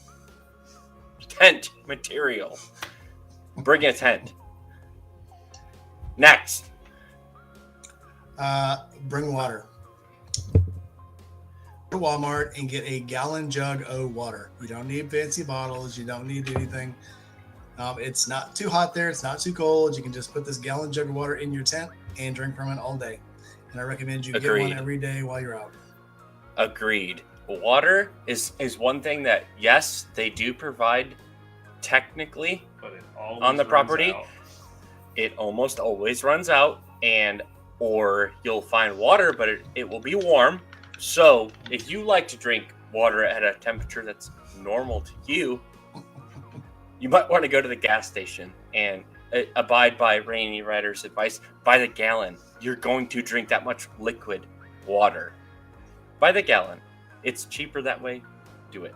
tent material. Bring a tent. Next. Bring water. Go to Walmart and get a gallon jug of water. You don't need fancy bottles. You don't need anything. It's not too hot there. It's not too cold. You can just put this gallon jug of water in your tent and drink from it all day. And I recommend you get one every day while you're out. Agreed. Water is one thing that, yes, they do provide technically But it always on the runs property. out. It almost always runs out, or you'll find water, but it will be warm. So if you like to drink water at a temperature that's normal to you, you might want to go to the gas station and abide by Rainy Rider's advice. By the gallon, you're going to drink that much liquid water. By the gallon. It's cheaper that way. Do it.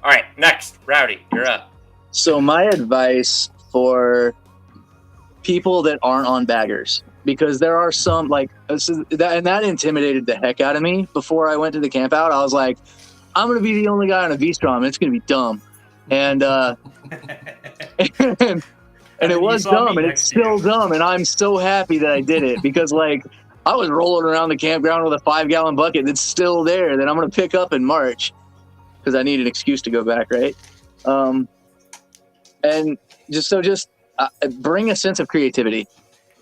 All right, next. Rowdy, you're up. So my advice for people that aren't on baggers, because there are some that intimidated the heck out of me before I went to the camp out. I was like, I'm going to be the only guy on a V-Strom. It's going to be dumb. And and it was dumb, and it's still dumb, and I'm so happy that I did it, because I was rolling around the campground with a 5-gallon bucket that's still there that I'm going to pick up in March because I need an excuse to go back, right? And just bring a sense of creativity,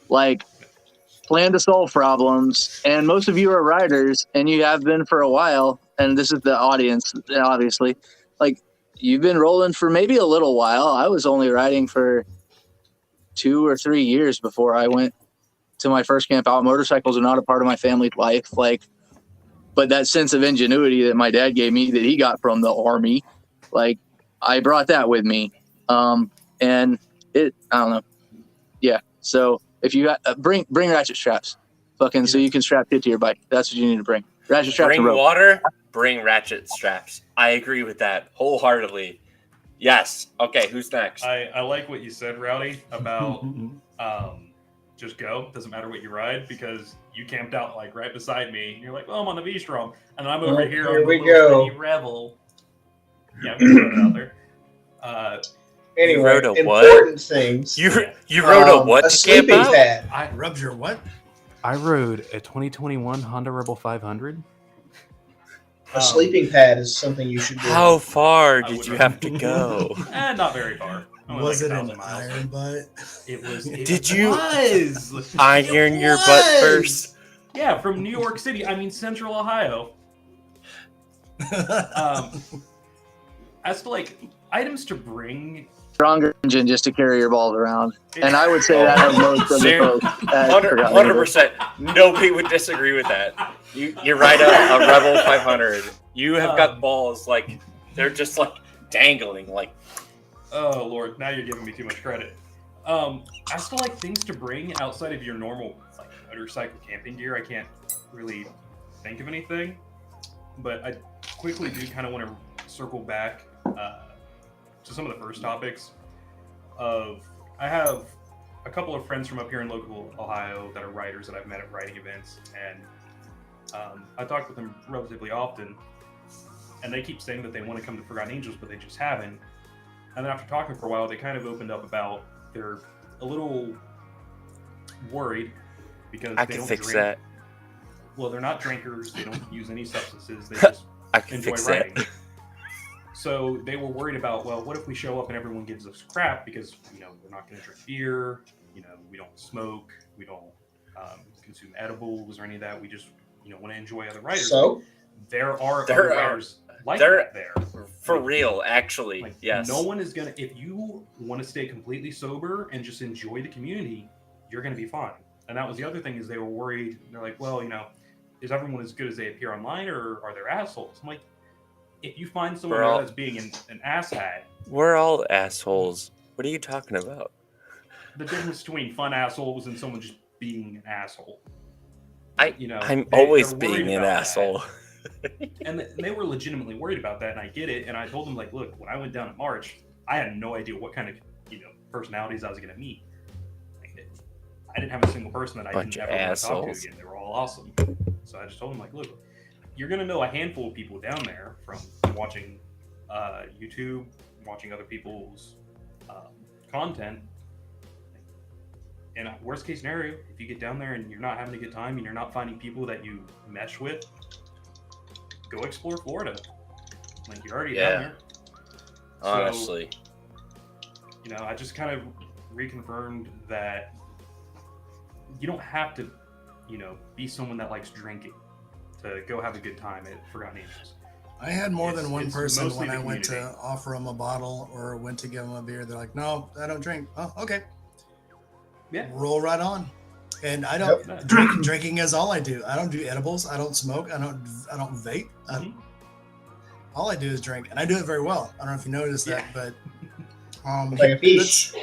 plan to solve problems. And most of you are riders, and you have been for a while, and this is the audience, obviously. You've been rolling for maybe a little while. I was only riding for 2 or 3 years before I went to my first camp out. Motorcycles are not a part of my family's life. But that sense of ingenuity that my dad gave me, that he got from the Army, I brought that with me. And I don't know. Yeah. So if you got, bring ratchet straps, so you can strap it to your bike. That's what you need to bring. Ratchet straps. Bring and rope. water, bring ratchet straps. I agree with that wholeheartedly. Yes. Okay, who's next? I like what you said, Rowdy, about just go. Doesn't matter what you ride, because you camped out right beside me. And you're like, well, I'm on the V-Strom, and I'm over here on the little mini Rebel. Yeah, I'm gonna throw it out there. Anyway, rode a what? important things. You rode a what A to camp sleeping out? pad. Rubs your what? I rode a 2021 Honda Rebel 500. A sleeping pad is something you should do. How far I did would you not- have to go? Not very far. Only Was it 1,000 an miles. iron butt? It was. Did you- Was. Iron your butt was. first. Yeah, from New York City. I mean, Central Ohio. As to items to bring, Stronger engine just to carry your balls around. And I would say that of most of the Ser- folks. at Forgotten River. 100%. Nobody would disagree with that. You ride a Rebel 500. You have got balls they're just dangling. oh Lord, now you're giving me too much credit. As to things to bring outside of your normal motorcycle camping gear, I can't really think of anything. But I quickly do kind of want to circle back to some of the first topics. I have a couple of friends from up here in local Ohio that are riders that I've met at riding events, and I talk with them relatively often, and they keep saying that they want to come to Forgotten Angels, but they just haven't. And then after talking for a while, they kind of opened up about they're a little worried because I they can don't fix drink. that. Well, they're not drinkers. They don't use any substances. They just I can enjoy fix riding. that. So they were worried about, well, what if we show up and everyone gives us crap because we're not going to drink beer, we don't smoke, we don't consume edibles or any of that. We just want to enjoy other riders. So There are other riders like that there. For real, actually. Like, yes. no one is gonna. If you want to stay completely sober and just enjoy the community, you're gonna be fine. And that was the other thing, is they were worried. They're like, well, is everyone as good as they appear online, or are there assholes? I'm like, if you find someone that's being an asshat, we're all assholes. What are you talking about? The difference between fun assholes and someone just being an asshole. I'm always being an asshole. And they were legitimately worried about that, and I get it. And I told them, like, look, when I went down in March, I had no idea what kind of personalities I was going to meet. I didn't have a single person that I didn't ever want to talk to again. They were all awesome. So I just told them, like, look, you're going to know a handful of people down there from watching YouTube, watching other people's content. And worst case scenario, if you get down there and you're not having a good time and you're not finding people that you mesh with, go explore Florida. Like, you're already down there. Honestly. So, I just kind of reconfirmed that you don't have to, be someone that likes drinking to go have a good time at Forgotten Angels. I had more than one person mostly when the I went to community. offer them a bottle or went to give them a beer. They're like, no, I don't drink. Oh, okay. Yeah. Roll right on. And I don't drinking is all I do. I don't do edibles. I don't smoke. I don't vape. All I do is drink, and I do it very well. I don't know if you noticed that, but like a fish.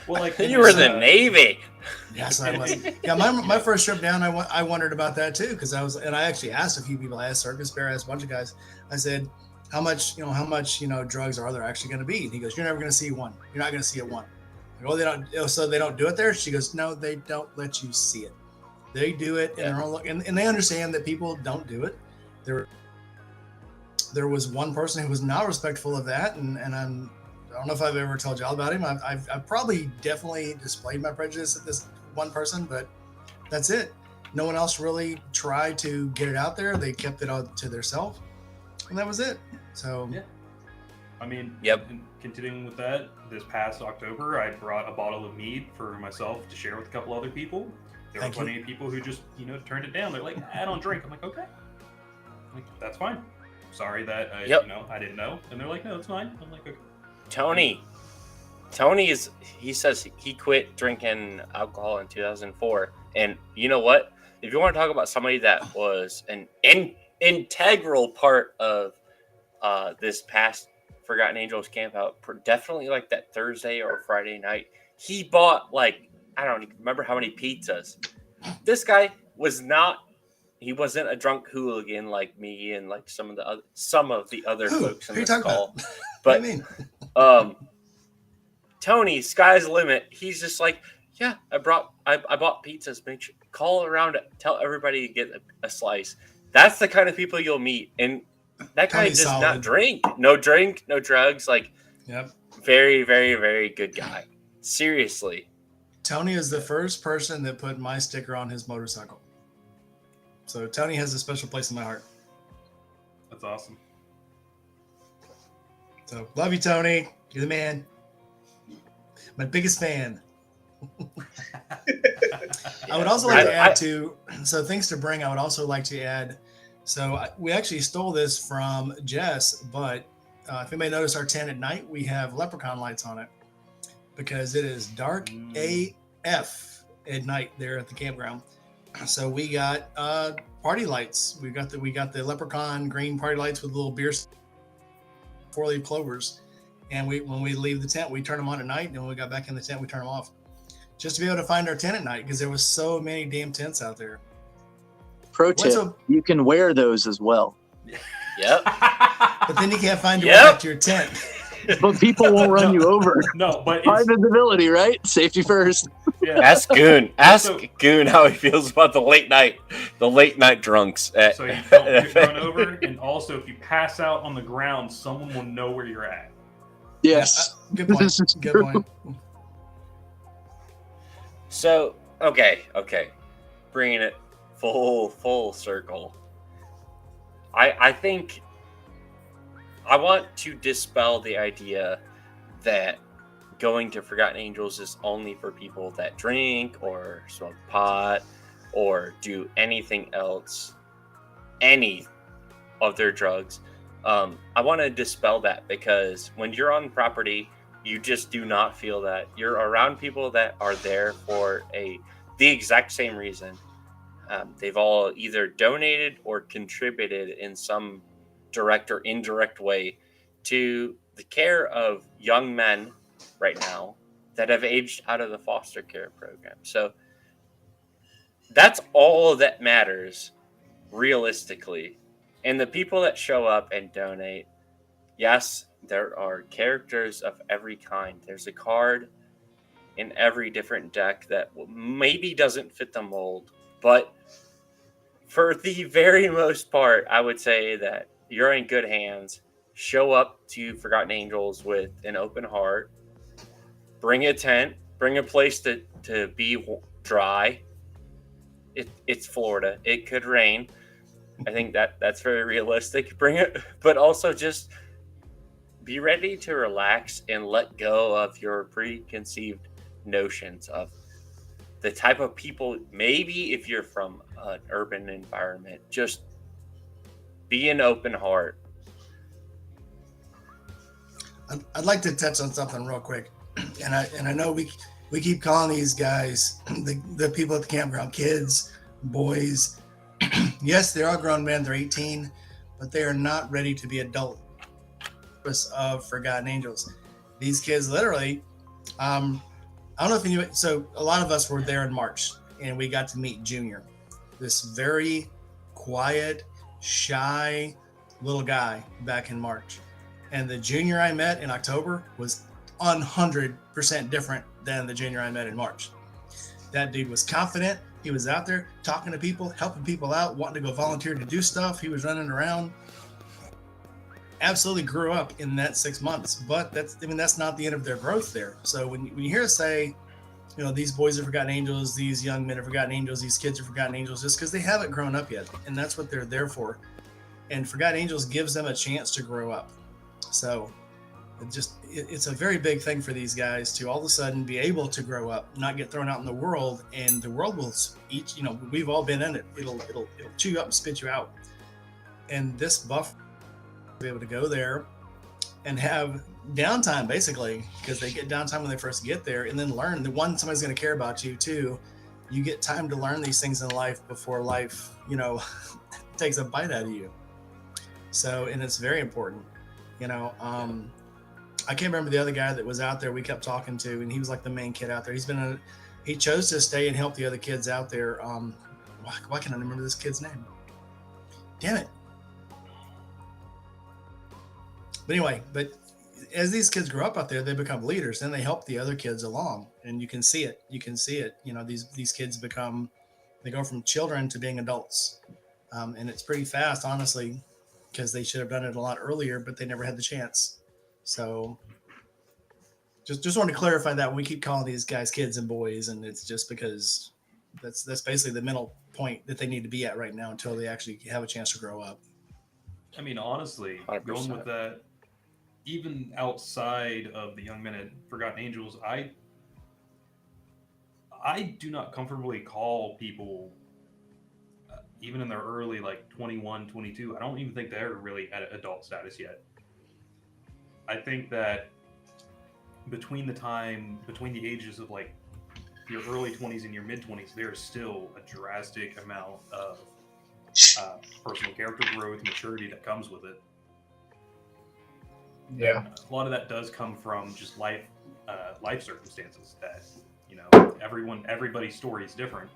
Well, like You were in the Navy. yes, I was. Yeah, my first trip down, I wondered about that too, because I actually asked a few people. I asked Circus Bear, I asked a bunch of guys. I said, how much drugs are there actually going to be? And he goes, you're never going to see one. You're not going to see it one. I go, they don't. So they don't do it there. She goes, no, they don't let you see it. They do it in their own look, and they understand that people don't do it. There was one person who was not respectful of that, and I don't know if I've ever told y'all about him. I've probably definitely displayed my prejudice at this one person, but that's it. No one else really tried to get it out there. They kept it all to themselves, and that was it. So yeah. I mean, Yep. Continuing with that, this past October, I brought a bottle of mead for myself to share with a couple other people. There were plenty of people who just, turned it down. They're like, I don't drink. I'm like, okay. I'm like, that's fine. Sorry that I didn't know. And they're like, no, it's fine. I'm like, okay. Tony he says he quit drinking alcohol in 2004. And you know what? If you want to talk about somebody that was an integral part of this past Forgotten Angels camp out, definitely like that Thursday or Friday night, he bought I don't even remember how many pizzas. This guy he wasn't a drunk hooligan like me and like some of the other folks in this call. But Tony, sky's the limit. He's just like, yeah, I bought pizzas. Make sure, call around, tell everybody to get a slice. That's the kind of people you'll meet, and that guy does not drink. No drink, no drugs. Very, very, very good guy. Seriously. Tony is the first person that put my sticker on his motorcycle. So Tony has a special place in my heart. That's awesome. So love you, Tony. You're the man. My biggest fan. I would also like to add so things to bring. I would also like to add. So we actually stole this from Jess, but if anybody noticed our tent at night, we have leprechaun lights on it because it is dark AF at night there at the campground. So we got party lights. We got the leprechaun green party lights with little beer 4-leaf clovers. And when we leave the tent, we turn them on at night. And when we got back in the tent, we turn them off. Just to be able to find our tent at night because there was so many damn tents out there. Pro tip, you can wear those as well. Yep. But then you can't find your way back to your tent. But people won't run you over. No, but high visibility, right? Safety first. Yeah. Ask Goon. Goon how he feels about the late night drunks. So you don't get run over, and also if you pass out on the ground, someone will know where you're at. Yes. Good point. Good point. So okay, bringing it full circle. I think I want to dispel the idea that going to Forgotten Angels is only for people that drink or smoke pot or do anything else, any of their drugs. I want to dispel that, because when you're on property, you just do not feel that. You're around people that are there for the exact same reason. They've all either donated or contributed in some direct or indirect way to the care of young men right now that have aged out of the foster care program. So that's all that matters realistically. And the people that show up and donate, yes, there are characters of every kind. There's a card in every different deck that maybe doesn't fit the mold, but for the very most part, I would say that you're in good hands. Show up to Forgotten Angels with an open heart. Bring a tent. Bring a place to be dry. It's Florida. It could rain. I think that's very realistic. Bring it, but also just be ready to relax and let go of your preconceived notions of the type of people. Maybe if you're from an urban environment, just be an open heart. I'd like to touch on something real quick, and I know we keep calling these guys the people at the campground kids, boys. Yes, they're all grown men. They're 18, but they are not ready to be adult of Forgotten Angels. These kids literally, I don't know if you knew it. So a lot of us were there in March, and we got to meet Junior, this very quiet, shy little guy back in March. And the Junior I met in October was 100% different than the Junior I met in March. That dude was confident. He was out there talking to people, helping people out, wanting to go volunteer to do stuff. He was running around. Absolutely grew up in that 6 months, but that's not the end of their growth there. So when you hear us say, these boys are Forgotten Angels, these young men are Forgotten Angels, these kids are Forgotten Angels, just because they haven't grown up yet, and that's what they're there for. And Forgotten Angels gives them a chance to grow up. So it's a very big thing for these guys to all of a sudden be able to grow up, not get thrown out in the world, and the world will eat. We've all been in it. It'll chew you up and spit you out. And this buff be able to go there and have downtime, basically, because they get downtime when they first get there, and then learn. The one, somebody's going to care about you too. You get time to learn these things in life before life, takes a bite out of you. So, and it's very important. I can't remember the other guy that was out there we kept talking to, and he was like the main kid out there. He chose to stay and help the other kids out there. Why can't I remember this kid's name? Damn it. But anyway, as these kids grow up out there, they become leaders, and they help the other kids along, and you can see it. These kids they go from children to being adults, and it's pretty fast, honestly, because they should have done it a lot earlier, but they never had the chance. So just want to clarify that when we keep calling these guys kids and boys, and it's just because that's basically the mental point that they need to be at right now until they actually have a chance to grow up. I mean, honestly, 100%. Going with that, even outside of the young men at Forgotten Angels, I do not comfortably call people, even in their early, 21, 22, I don't even think they're really at adult status yet. I think that between the ages of your early 20s and your mid 20s, there's still a drastic amount of personal character growth, maturity that comes with it. Yeah. And a lot of that does come from just life circumstances that, everybody's story is different.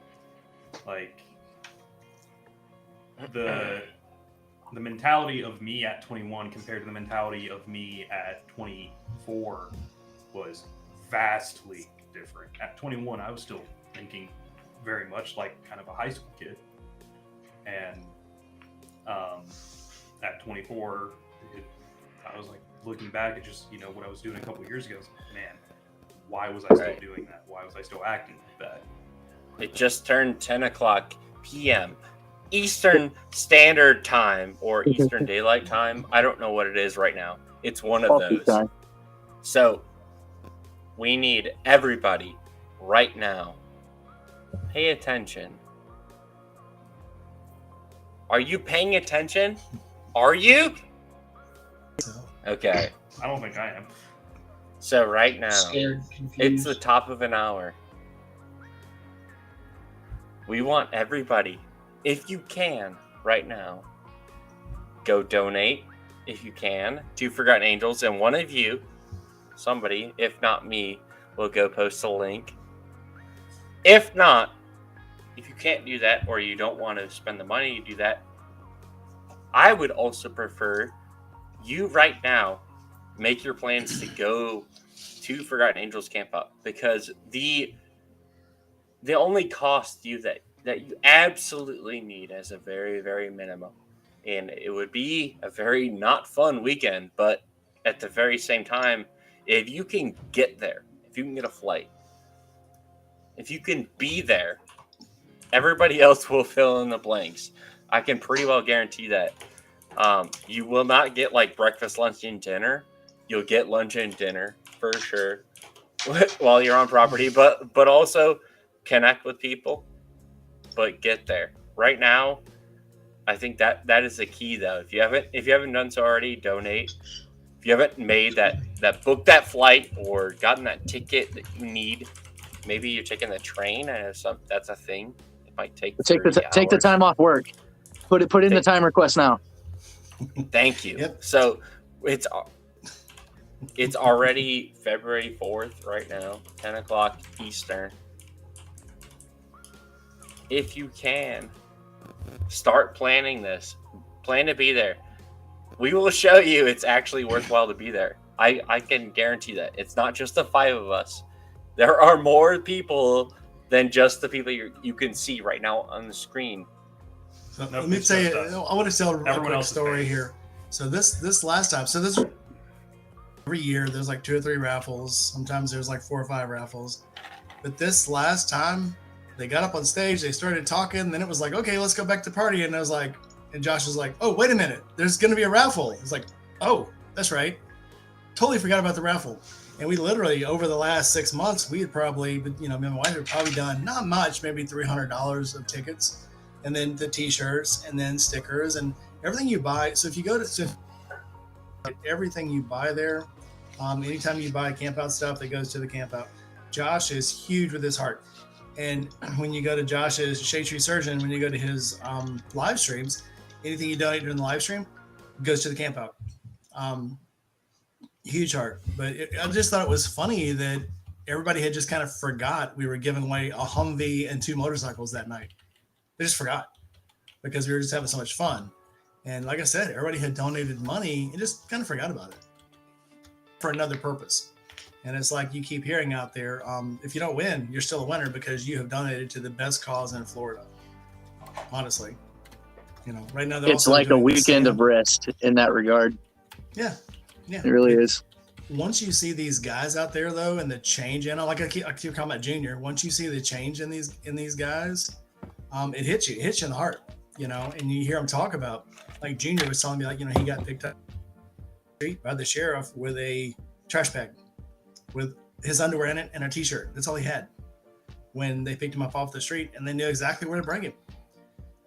The mentality of me at 21 compared to the mentality of me at 24 was vastly different. At 21, I was still thinking very much like kind of a high school kid. And at 24, I was looking back at just, what I was doing a couple of years ago. Man, why was I still doing that? Why was I still acting like that? It just turned 10 o'clock p.m. Eastern Standard Time or Eastern Daylight Time. I don't know what it is right now. It's one of those. Time. So we need everybody right now. Pay attention Are you paying attention? Are you? So, Okay. I don't think I am. So right now, Scared, it's confused. the top of an hour. We want everybody, if you can, right now, go donate, if you can, to Forgotten Angels. And one of you, somebody, if not me, will go post a link. If not, if you can't do that or you don't want to spend the money to do that, I would also prefer you right now make your plans to go to Forgotten Angels Camp Out, because the only cost you that you absolutely need as a very, very minimum, and it would be a very not fun weekend, but at the very same time, if you can get there, if you can get a flight, if you can be there, everybody else will fill in the blanks. I can pretty well guarantee that. You will not get like breakfast, lunch, and dinner. You'll get lunch and dinner for sure while you're on property, but also connect with people, but get there. Right now, I think that is the key though. If you haven't done so already, donate. If you haven't made that booked that flight or gotten that ticket that you need, maybe you're taking the train. I know that's a thing. It might take Take the 30 hours. time off work. Put in the time request now. Thank you. Yep. So it's already February 4th right now, 10 o'clock Eastern. If you can, start planning this. Plan to be there. We will show you it's actually worthwhile to be there. I can guarantee that. It's not just the 5 of us. There are more people than just the people you can see right now on the screen. So Nope, let me it's tell you, just us. I want to tell a Everyone quick else is story paid. here. So this last time, every year there's like 2 or 3 raffles. Sometimes there's like 4 or 5 raffles. But this last time, they got up on stage, they started talking, then it was like, okay, let's go back to party. And I was like, and Josh was like, oh, wait a minute, there's going to be a raffle. It's like, oh, that's right. Totally forgot about the raffle. And we literally, over the last 6 months, we had probably, me and my wife had probably done not much, maybe $300 of tickets, and then the t-shirts, and then stickers, and everything you buy. So if you go to everything you buy there, anytime you buy camp out stuff that goes to the camp out, Josh is huge with his heart. And when you go to Josh's Shade Tree Surgeon, when you go to his live streams, anything you donate during the live stream goes to the camp out. Huge heart. But I just thought it was funny that everybody had just kind of forgot we were giving away a Humvee and 2 motorcycles that night. They just forgot because we were just having so much fun. And like I said, everybody had donated money and just kind of forgot about it for another purpose. And it's like you keep hearing out there, if you don't win, you're still a winner because you have donated to the best cause in Florida. Honestly, right now It's like a weekend of rest in that regard. Yeah, It really is. Once you see these guys out there though, and the change in, like I keep talking about Junior. Once you see the change in these guys, it hits you in the heart, and you hear them talk about, like Junior was telling me, like, he got picked up by the sheriff with a trash bag with his underwear in it and a t-shirt. That's all he had when they picked him up off the street, and they knew exactly where to bring him.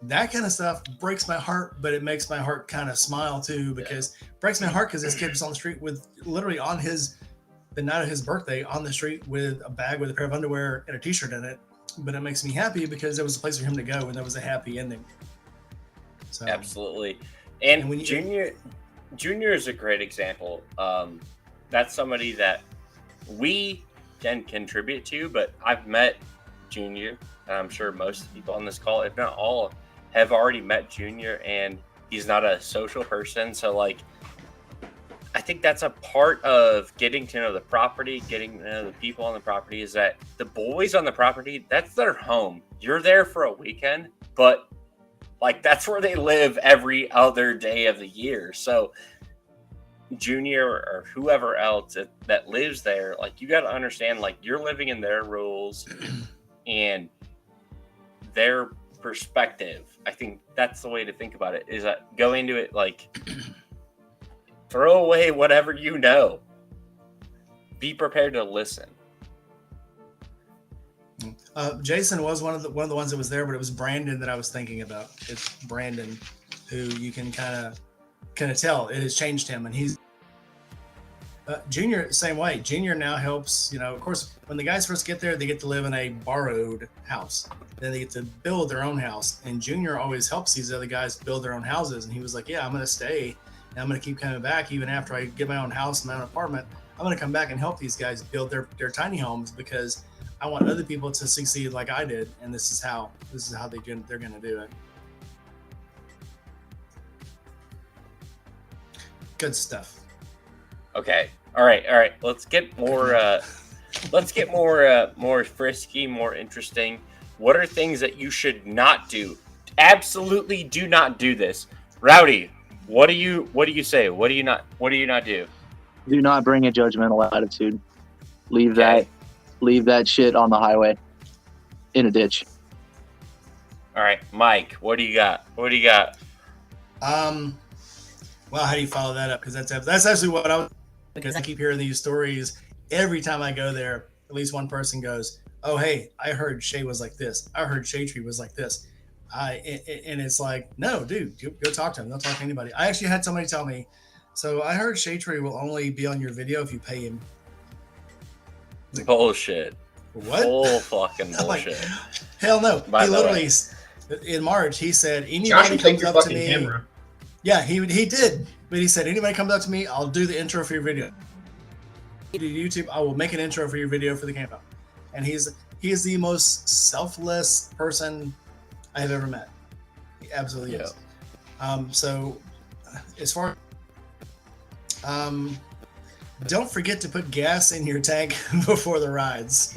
That kind of stuff breaks my heart, but it makes my heart kind of smile too, because it breaks my heart because this kid was on the street with literally on the night of his birthday on the street with a bag with a pair of underwear and a t-shirt in it. But it makes me happy because there was a place for him to go and there was a happy ending. So Absolutely. And when Junior is a great example. That's somebody that we can contribute to, but I've met Junior. And I'm sure most people on this call, if not all, have already met Junior, and he's not a social person. So, like, I think that's a part of getting to know the property, getting to know the people on the property, is that the boys on the property, that's their home. You're there for a weekend, but like that's where they live every other day of the year. So Junior or whoever else that lives there, like, you got to understand, like, you're living in their rules and their perspective. I think that's the way to think about it, is that go into it like throw away whatever you know. Be prepared to listen. Jason was one of the ones that was there, but it was Brandon that I was thinking about. It's Brandon, who you can kind of tell it has changed him, and he's Junior same way. Junior now helps. Of course, when the guys first get there, they get to live in a borrowed house. Then they get to build their own house, and Junior always helps these other guys build their own houses. And he was like, "Yeah, I'm going to stay, and I'm going to keep coming back even after I get my own house and my own apartment. I'm going to come back and help these guys build their tiny homes because I want other people to succeed like I did, and this is how they're going to do it." Good stuff. Okay. All right. Let's get more. More frisky, more interesting. What are things that you should not do? Absolutely, do not do this. Rowdy, what do you say? What do you not do? Do not bring a judgmental attitude. Leave Okay. that shit on the highway, in a ditch. All right, Mike, what do you got? Well, how do you follow that up? Because that's actually what I was. Because I keep hearing these stories every time I go there. At least one person goes, "Oh, hey, I heard Shay was like this. I heard Shay Tree was like this." And it's like, no, dude, go talk to him. Don't talk to anybody. I actually had somebody tell me, so I heard Shay Tree will only be on your video if you pay him. Bullshit. What? Full fucking I'm like, bullshit. hell no. By He the literally, in March, he said, Josh anybody will take comes your up to fucking me. camera. Yeah, he did. But he said, anybody comes up to me, I'll do the intro for your video. To YouTube, I will make an intro for your video for the camp out. And he is the most selfless person I have ever met. He absolutely is. So as far don't forget to put gas in your tank before the rides.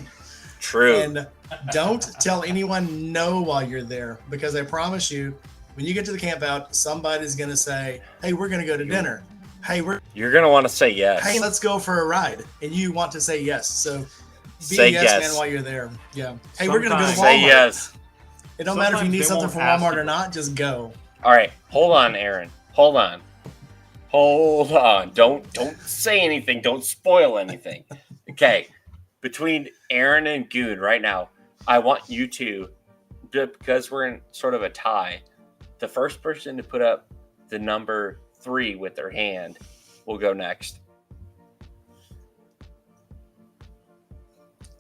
True. And don't tell anyone no while you're there, because I promise you, when you get to the camp out, somebody's gonna say, "Hey, we're gonna go to dinner. Hey, You're gonna want to say yes. hey, let's go for a ride," and you want to say yes. So be Say a yes, yes. man while you're there. Yeah. Hey, we're gonna go to Walmart. Say yes. It don't matter if you Sometimes need they something won't from ask Walmart you. or not. Just go. All right, hold on, Aaron. Hold on. Don't say anything. Don't spoil anything. Okay. Between Aaron and Goon right now, I want you two, because we're in sort of a tie, the first person to put up the number 3 with their hand will go next.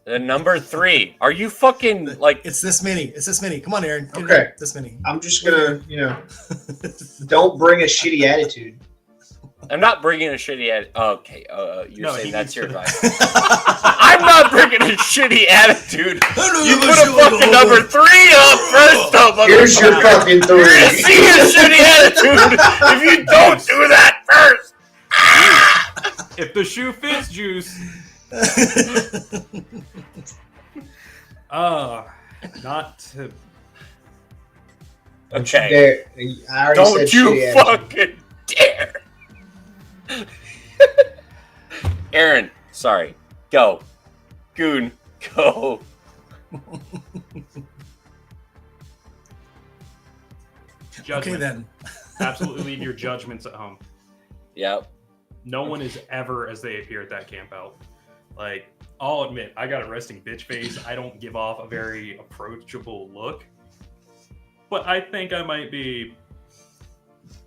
The number 3. Are you fucking like? It's this many. It's this many. Come on, Aaron. Get it Okay. up. This many. I'm just gonna, don't bring a shitty attitude. I'm not bringing a shitty attitude. Okay, you're No, saying he that's needs your to- advice. I'm not bringing a shitty attitude. You put a fucking number 3 up first, though. Here's your fucking You're gonna 3. see a shitty attitude if you don't do that first. If the shoe fits, juice. Not to. Okay. I already Don't said you shitty attitude. fucking dare. Aaron, sorry. Go. Goon, go. Judgment. Okay, then. Absolutely leave your judgments at home. Yep. No one is ever as they appear at that camp out. Like, I'll admit, I got a resting bitch face. I don't give off a very approachable look. But I think I might be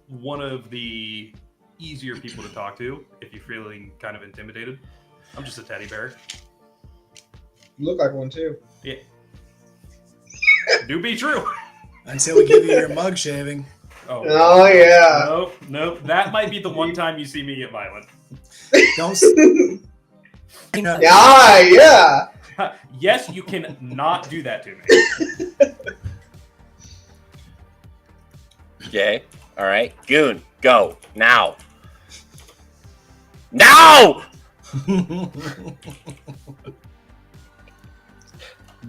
one of the easier people to talk to if you're feeling kind of intimidated. I'm just a teddy bear. You look like one too. Yeah. Do be true. Until we give you your mug shaving. Oh, yeah. Nope. That might be the one time you see me get violent. Don't. Yeah. Yes, you can not do that to me. Okay. All right. Goon, go. Now. Now!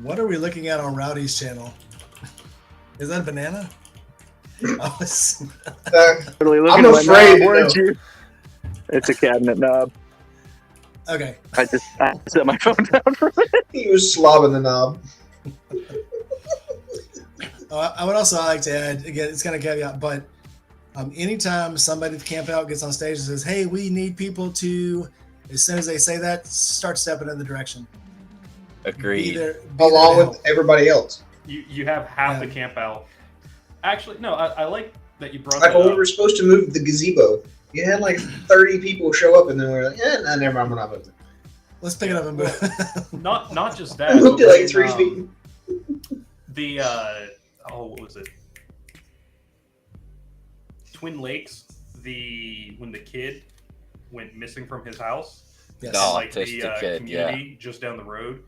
What are we looking at on Rowdy's channel? Is that a banana? Oh, Totally I'm looking at my afraid knob, to weren't know. you? It's a cabinet knob. okay. I set my phone down for a minute. He was slobbing the knob. I would also like to add, again, it's kind of caveat, but anytime somebody at the camp out gets on stage and says, "Hey, we need people to," as soon as they say that, start stepping in the direction. Agreed. along with everybody else. You have half the Yeah. camp out. Actually, no, I like that you brought Like that when we up. were supposed to move the gazebo, you had like 30 people show up, and then we were like, nah, never mind, we're not moving. Let's pick it up and move. Not just I that. moved but it like when, 3 feet. The what was it? Twin Lakes. When the kid went missing from his house, Yes. No. like the Autistic kid, yeah. community just down the road,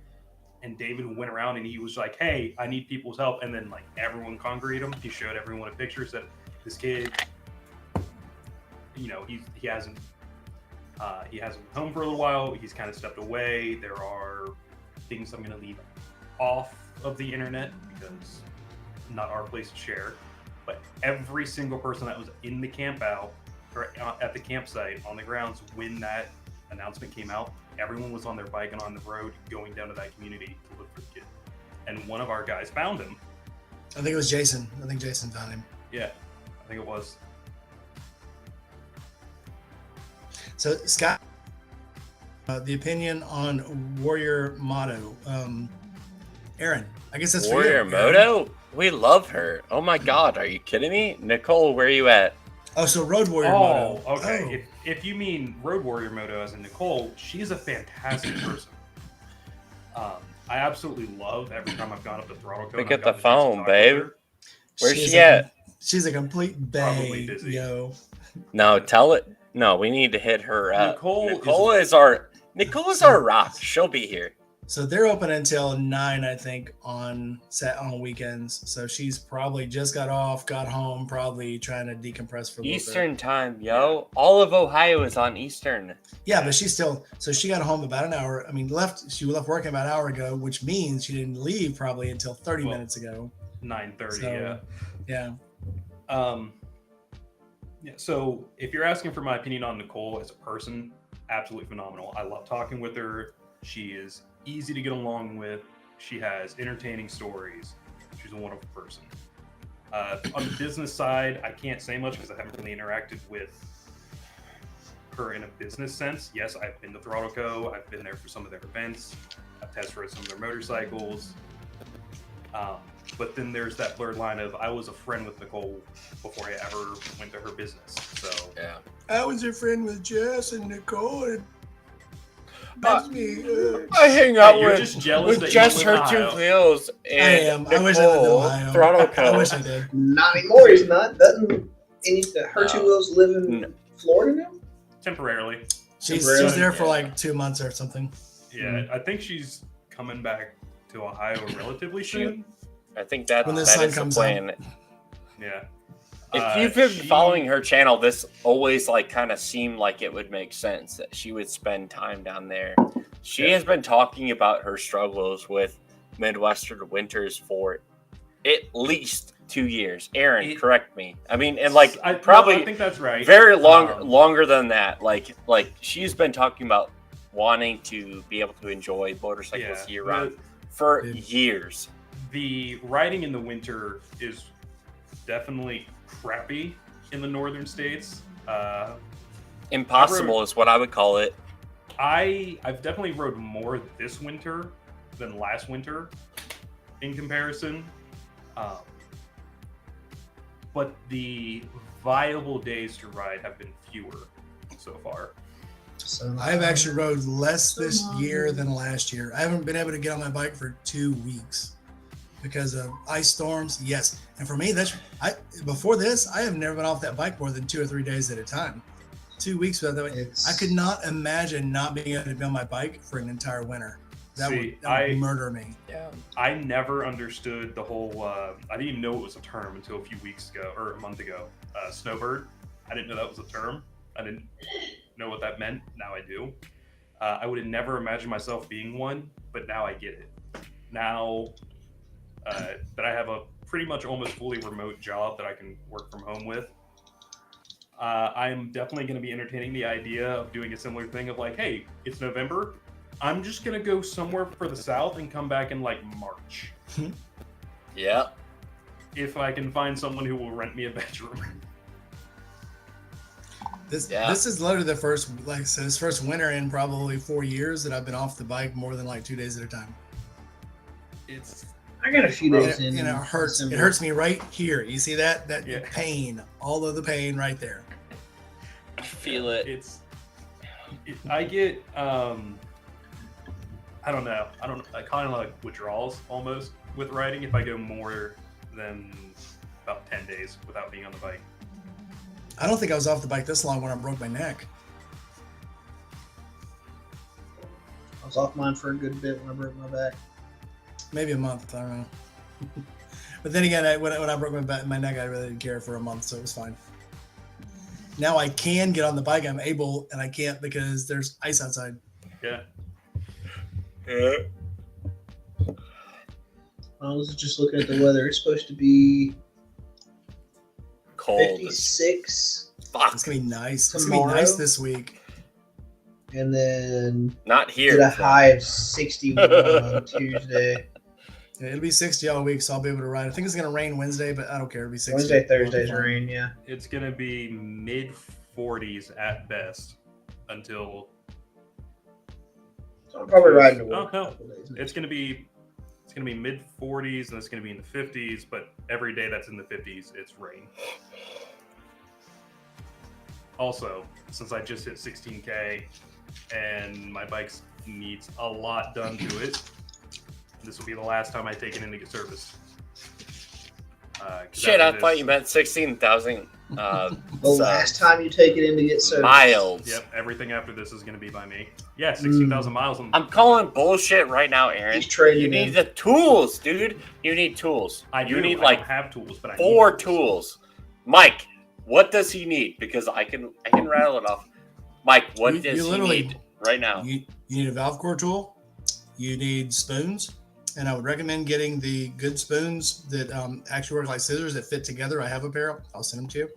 and David went around and he was like, "Hey, I need people's help," and then like everyone congregated him. He showed everyone a picture, said, "This kid, you know, he hasn't been home for a little while. He's kind of stepped away. There are things I'm going to leave off of the internet because not our place to share." But every single person that was in the camp out or at the campsite on the grounds when that announcement came out, everyone was on their bike and on the road going down to that community to look for the kid. And one of our guys found him. I think it was Jason. I think Jason found him. Yeah, I think it was. So, Scott, the opinion on Warrior Motto. Aaron, I guess that's Warrior for you. Aaron. Moto? We love her. Oh my god, are you kidding me? Nicole, where are you at? Oh, so Road Warrior Oh, Motto. okay. If you mean Road Warrior Moto as in Nicole, she's a fantastic person. I absolutely love every time I've gone up to Throttle Code. Pick and I've up the gotten a chance to phone, talk babe. with her. Where's She's she a- at? She's a complete Probably bae, busy. yo. No, tell it. No, we need to hit her up. Nicole is our rock. She'll be here. So they're open until 9, I think, on weekends. So she's probably just got home, probably trying to decompress for a little bit. Eastern time, yo. All of Ohio is on Eastern. Yeah, but she got home about an hour. I mean, she left work about an hour ago, which means she didn't leave probably until 30 minutes ago. 9:30. So, Yeah. Yeah. Yeah. So if you're asking for my opinion on Nicole as a person, absolutely phenomenal. I love talking with her. She is easy to get along with. She has entertaining stories. She's a wonderful person. On the business side, I can't say much because I haven't really interacted with her in a business sense. Yes, I've been to Throttle Co. I've been there for some of their events. I've test rode some of their motorcycles. But then there's that blurred line of I was a friend with Nicole before I ever went to her business. So Yeah. I was a friend with Jess and Nicole. That's me. I hang out you're with, just jealous with that you just live in her two Ohio. wheels I and am. I wish I lived in Nicole, Ohio. Throttle Co. I wish I did. Not anymore. He's not. Doesn't her No. two wheels live in No. Florida now? Temporarily. She's Temporarily. there for Yeah. like 2 months or something. Yeah, I think she's coming back to Ohio relatively soon. I think that When the that sun is the comes plan. Yeah. If you've been She- following her channel, this always like kind of seemed like it would make sense that she would spend time down there. She has been talking about her struggles with Midwestern winters for at least 2 years. Aaron, correct me. I mean, and like I probably think that's right. very long, Um, longer than that. Like she's been talking about wanting to be able to enjoy motorcycles Yeah, year round for Yeah. years. The riding in the winter is definitely crappy in the northern states. Impossible is what I would call it. I've definitely rode more this winter than last winter in comparison. But the viable days to ride have been fewer so far. So I've actually rode less this year than last year. I haven't been able to get on my bike for 2 weeks because of ice storms. Yes, and for me, before this, I have never been off that bike more than 2 or 3 days at a time. 2 weeks without that. it's, I could not imagine not being able to be on my bike for an entire winter. That would murder me. Yeah. I never understood the whole. I didn't even know it was a term until a few weeks ago or a month ago. Snowbird. I didn't know that was a term. I didn't know what that meant. Now I do. I would have never imagined myself being one, but now I get it. Now that I have a pretty much almost fully remote job that I can work from home with, I'm definitely going to be entertaining the idea of doing a similar thing of like, hey, it's November. I'm just going to go somewhere for the South and come back in like March. Yeah. If I can find someone who will rent me a bedroom. This Yeah. this is literally the first, like I said, this first winter in probably 4 years that I've been off the bike more than like 2 days at a time. it's I got a few days in. And it hurts. December. It hurts me right here. You see that? That Yeah. pain. All of the pain right there. I feel it. I get I don't know. I kind of like withdrawals almost with riding if I go more than about 10 days without being on the bike. I don't think I was off the bike this long when I broke my neck. I was off mine for a good bit when I broke my back. Maybe a month. I don't know. But then again, when I broke my neck, I really didn't care for a month, so it was fine. Now I can get on the bike. I'm able, and I can't because there's ice outside. Yeah. I was just looking at the weather. It's supposed to be Cold. 56, Fuck. It's gonna be nice. It's gonna be nice Tomorrow? this week. and then Not here. get a high of 61 on Tuesday. Yeah, it'll be 60 all week, so I'll be able to ride. I think it's gonna rain Wednesday, but I don't care. It'll be 60. Wednesday, Thursday's rain, yeah. It's gonna be mid 40s at best until So I'm probably riding to work. Oh, no. a couple days. it's gonna be mid 40s and it's gonna be in the 50s. But every day that's in the 50s, it's rain. Also, since I just hit 16K and my bike needs a lot done to it, this will be the last time I take it in to get serviced. Shit, I thought you meant 16,000 The last time you take it in to get serviced. miles. Yep, everything after this is going to be by me. Yeah, 16,000 miles. I'm calling bullshit right now, Aaron. He's trading You need the tools, dude. You need tools. I You do. need I like don't have tools, but I 4 need tools. Mike, what does he need? Because I can rattle it off. Mike, what You does he literally- need right now? You need a valve core tool. You need spoons. And I would recommend getting the good spoons that actually work like scissors that fit together. I have a pair. I'll send them to you.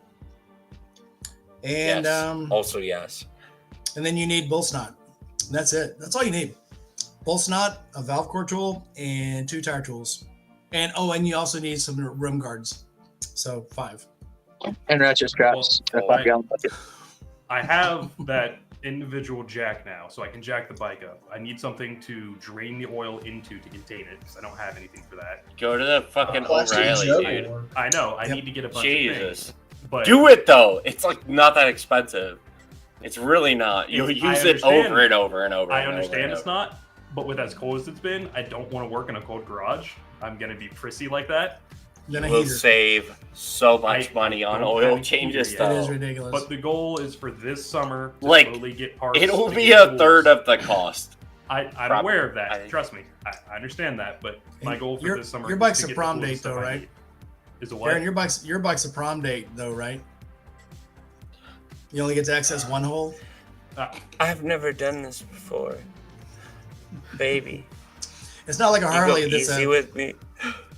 And Yes. Also, yes. and then you need bull snot. And that's it. That's all you need. Bull snot, a valve core tool, and 2 tire tools. And you also need some rim guards. So 5. And ratchet straps. Well, A 5-gallon bucket. I have that individual jack now, so I can jack the bike up. I need something to drain the oil into to contain it, because I don't have anything for that. Go to the fucking Plastic O'Reilly, jug dude. or- I know. I Yep. need to get a bunch of Jesus. things. But Do it, though. It's like not that expensive. It's really not. You'll I use it understand. over and over and over. I and over understand and it's over. not, but with as cold as it's been, I don't want to work in a cold garage. I'm going to be prissy like that. Then a We'll heater. save so much I money on don't oil have a changes, heater It yet. is though. ridiculous. But the goal is for this summer to Like, slowly get parts. It'll to be get a tools. third of the cost. I'm Probably. aware of that. I- Trust me. I understand that. But my goal for Your- this summer your is bike's to a get prom the tools date, stuff though, I right? need. Is a what? Aaron, your bike's a prom date though, right? You only get to access one hole. I've never done this before. Baby. It's not like a Harley that's a with me.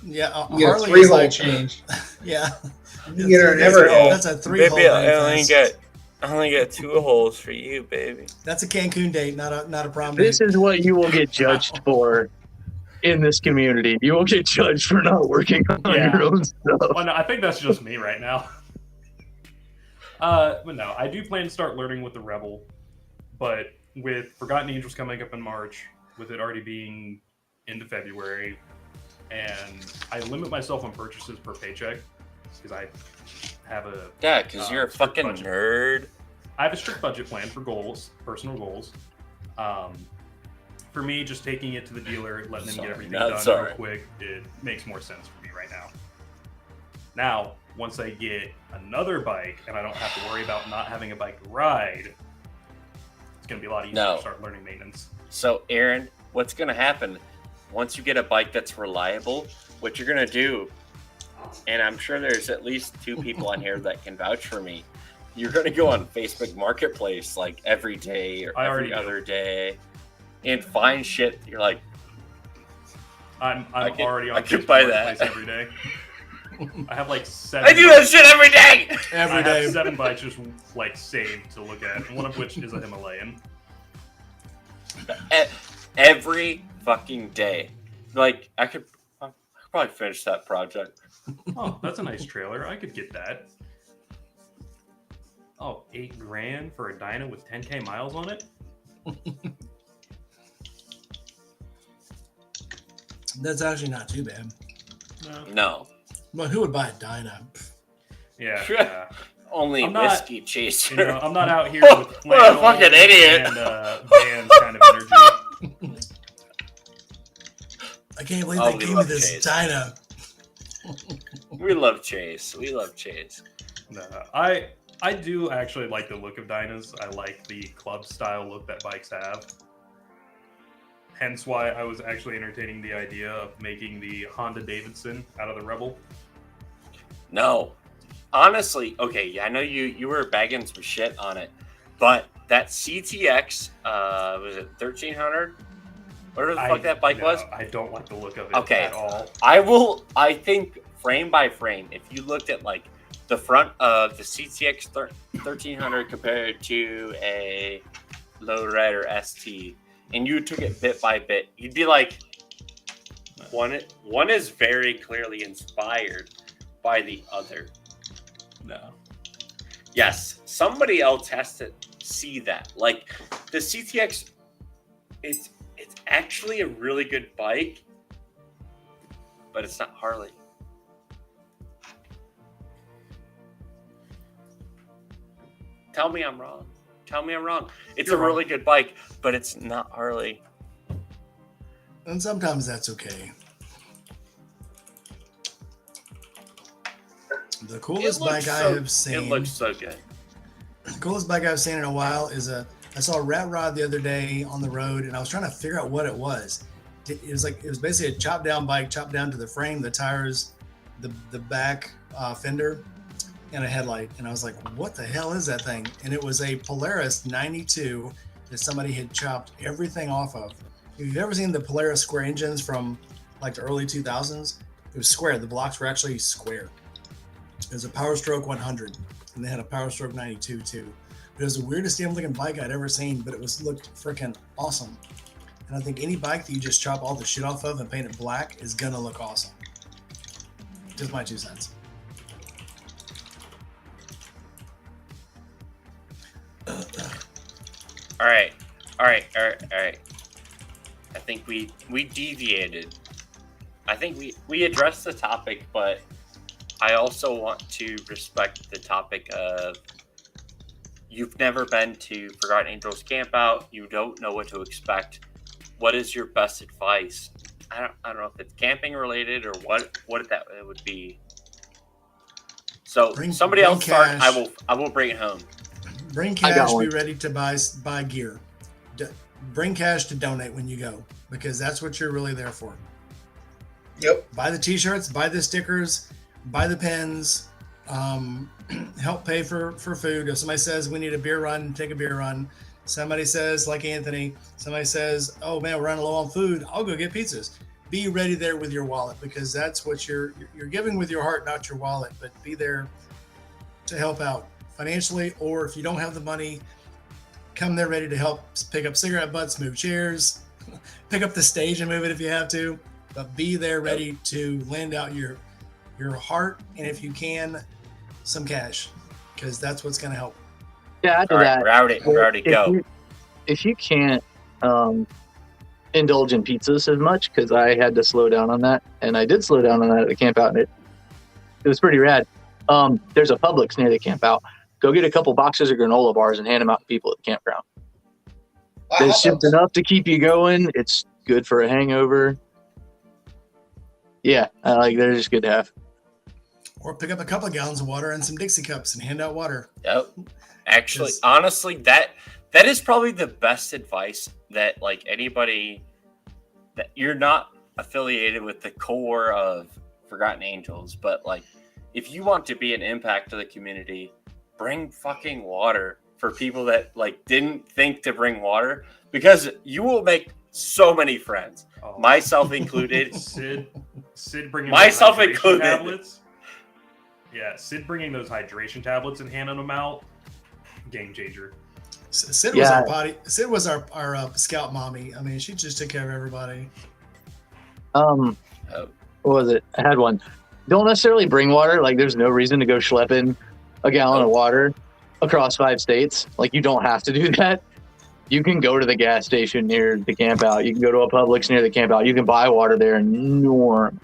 yeah. A You get a Harley 3 is hole like change. yeah. You get her never hole. That's a 3 hole. I only got 2 holes for you, baby. That's a Cancun date, not a prom date. This is what you will get judged for in this community. You will get judged for not working on Yeah. your own stuff. Oh, no, I think that's just me right now. But no, I do plan to start learning with the Rebel. But with Forgotten Angels coming up in March, with it already being into February, and I limit myself on purchases per paycheck because I have a Yeah, because you're a strict fucking budget. nerd. I have a strict budget plan for goals, personal goals. For me, just taking it to the dealer, letting them Sorry, get everything not done sorry. real quick, it makes more sense for me right now. Now, once I get another bike and I don't have to worry about not having a bike to ride, it's going to be a lot easier No. to start learning maintenance. So, Aaron, what's going to happen once you get a bike that's reliable? What you're going to do, and I'm sure there's at least 2 people on here that can vouch for me. You're going to go on Facebook Marketplace like every day or I every already do. other day and find shit. You're like, I'm I could- already on I could Facebook buy Marketplace that. every day. I have like 7. I do that shit every day. Every I day. have 7 bikes just like saved to look at, one of which is a Himalayan. Every fucking day. Like, I could probably finish that project. Oh, that's a nice trailer. I could get that. Oh, $8,000 for a dyno with 10K miles on it? That's actually not too bad. No. But who would buy a Dyna? Yeah. Only I'm not- whiskey chaser. You know, I'm not out here with What a flannel fucking idiot. and Vans kind of energy. I can't believe Oh, they we gave me love this Chase. Dyna. We love Chase. We love Chase. No, I do actually like the look of Dynas. I like the club style look that bikes have. Hence why I was actually entertaining the idea of making the Honda Davidson out of the Rebel. No. Honestly, okay, yeah, I know you were bagging some shit on it, but that CTX, was it 1300? Whatever the fuck that bike was? I don't like the look of it Okay. at all. I think frame by frame, if you looked at like the front of the CTX 1300 compared to a Lowrider ST, and you took it bit by bit, you'd be like, one is very clearly inspired by the other. No. Yes, somebody else has to see that. Like the CTX, it's actually a really good bike, but it's not Harley. Tell me I'm wrong. Tell me I'm wrong. It's You're a really good bike, but it's not Harley. And sometimes that's okay. The coolest bike I have seen. It looks so good. The coolest bike I've seen in a while is I saw a rat rod the other day on the road, and I was trying to figure out what it was. It was basically a chopped down bike, chopped down to the frame, the tires, the back fender, and a headlight. And I was like, what the hell is that thing? And it was a Polaris 92 that somebody had chopped everything off of. If you've ever seen the Polaris square engines from like the early 2000s, it was square. The blocks were actually square. It was a Power Stroke 100, and they had a Power Stroke 92 too. But it was the weirdest damn looking bike I'd ever seen, but it looked freaking awesome. And I think any bike that you just chop all the shit off of and paint it black is gonna look awesome. Just my 2 cents. All right. I think we deviated. I think we addressed the topic, but I also want to respect the topic of you've never been to Forgotten Angels campout. You don't know what to expect. What is your best advice? I don't know if it's camping related or what that would be. So somebody else start. I will bring it home. Bring cash. Be ready to buy gear. Bring cash to donate when you go, because that's what you're really there for. Yep. Buy the t-shirts, buy the stickers, buy the pens, help pay for food. If somebody says we need a beer run, take a beer run. Somebody says, like Anthony, somebody says, oh man, we're running low on food, I'll go get pizzas. Be ready there with your wallet, because that's what you're giving with your heart, not your wallet, but be there to help out financially, or if you don't have the money, come there ready to help pick up cigarette butts, move chairs, pick up the stage and move it if you have to, but be there ready to lend out your heart, and if you can, some cash, because that's what's going to help. Yeah, after All that, right, Rowdy, go. If you can't indulge in pizzas as much, because I had to slow down on that, and I did slow down on that at the camp out, and it was pretty rad. There's a Publix near the camp out. Go get a couple boxes of granola bars and hand them out to people at the campground. It's just enough to keep you going. It's good for a hangover. Yeah, they're just good to have. Or pick up a couple of gallons of water and some Dixie cups and hand out water. Yep. Actually, honestly, that is probably the best advice that like anybody that you're not affiliated with the core of Forgotten Angels, but like if you want to be an impact to the community, bring fucking water for people that like didn't think to bring water, because you will make so many friends, myself included. Sid bringing myself those included. Tablets. Yeah, Sid bringing those hydration tablets and handing them out. Game changer. Sid was our potty. Sid was our scout mommy. I mean, she just took care of everybody. What was it? I had one. Don't necessarily bring water. Like, there's no reason to go schlepping a gallon of water across 5 states. Like, you don't have to do that. You can go to the gas station near the camp out. You can go to a Publix near the camp out. You can buy water there and norm.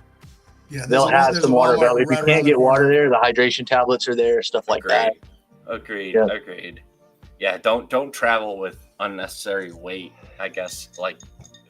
Yeah, They'll have there's some a water Walmart available. If you right around can't the get water corner. there, the hydration tablets are there, stuff like that. Agreed. Yeah. Agreed. Yeah, don't travel with unnecessary weight, I guess. Like,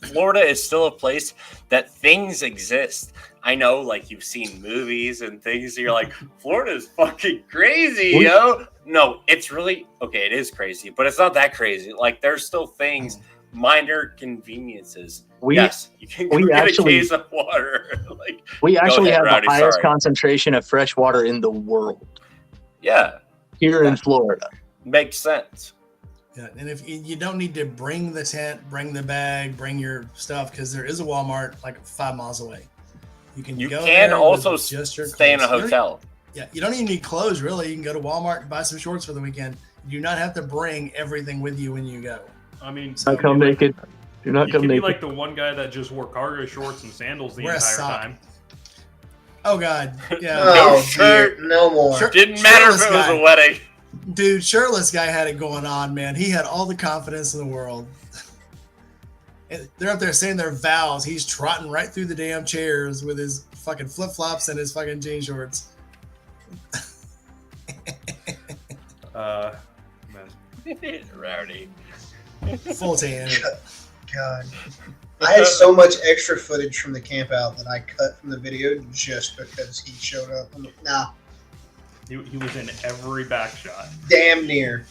Florida is still a place that things exist. I know, like, you've seen movies and things, and you're like, Florida's fucking crazy, yo. No, it's really, okay, it is crazy, but it's not that crazy. Like, there's still things, minor conveniences. Yes, you can go get a case of water. Like, we actually have Rowdy, the highest sorry. concentration of fresh water in the world. Yeah. Here in Florida. Makes sense. Yeah, and if you don't need to bring the tent, bring the bag, bring your stuff, because there is a Walmart like 5 miles away. You can You go can there also with just your stay in a clothes. hotel. You don't even need clothes really. You can go to Walmart and buy some shorts for the weekend. You do not have to bring everything with you when you go. I mean, I come naked. Do not you come could be naked. like the one guy that just wore cargo shorts and sandals the Wear a entire sock. time. Oh God, yeah. No shirt. No more. Didn't matter if it was a wedding. Dude, shirtless guy had it going on, man. He had all the confidence in the world. And they're up there saying their vows. He's trotting right through the damn chairs with his fucking flip flops and his fucking jean shorts. Man. Rowdy. Full tan. God. I had so much extra footage from the camp out that I cut from the video just because he showed up. I'm like, nah, He was in every back shot. damn near.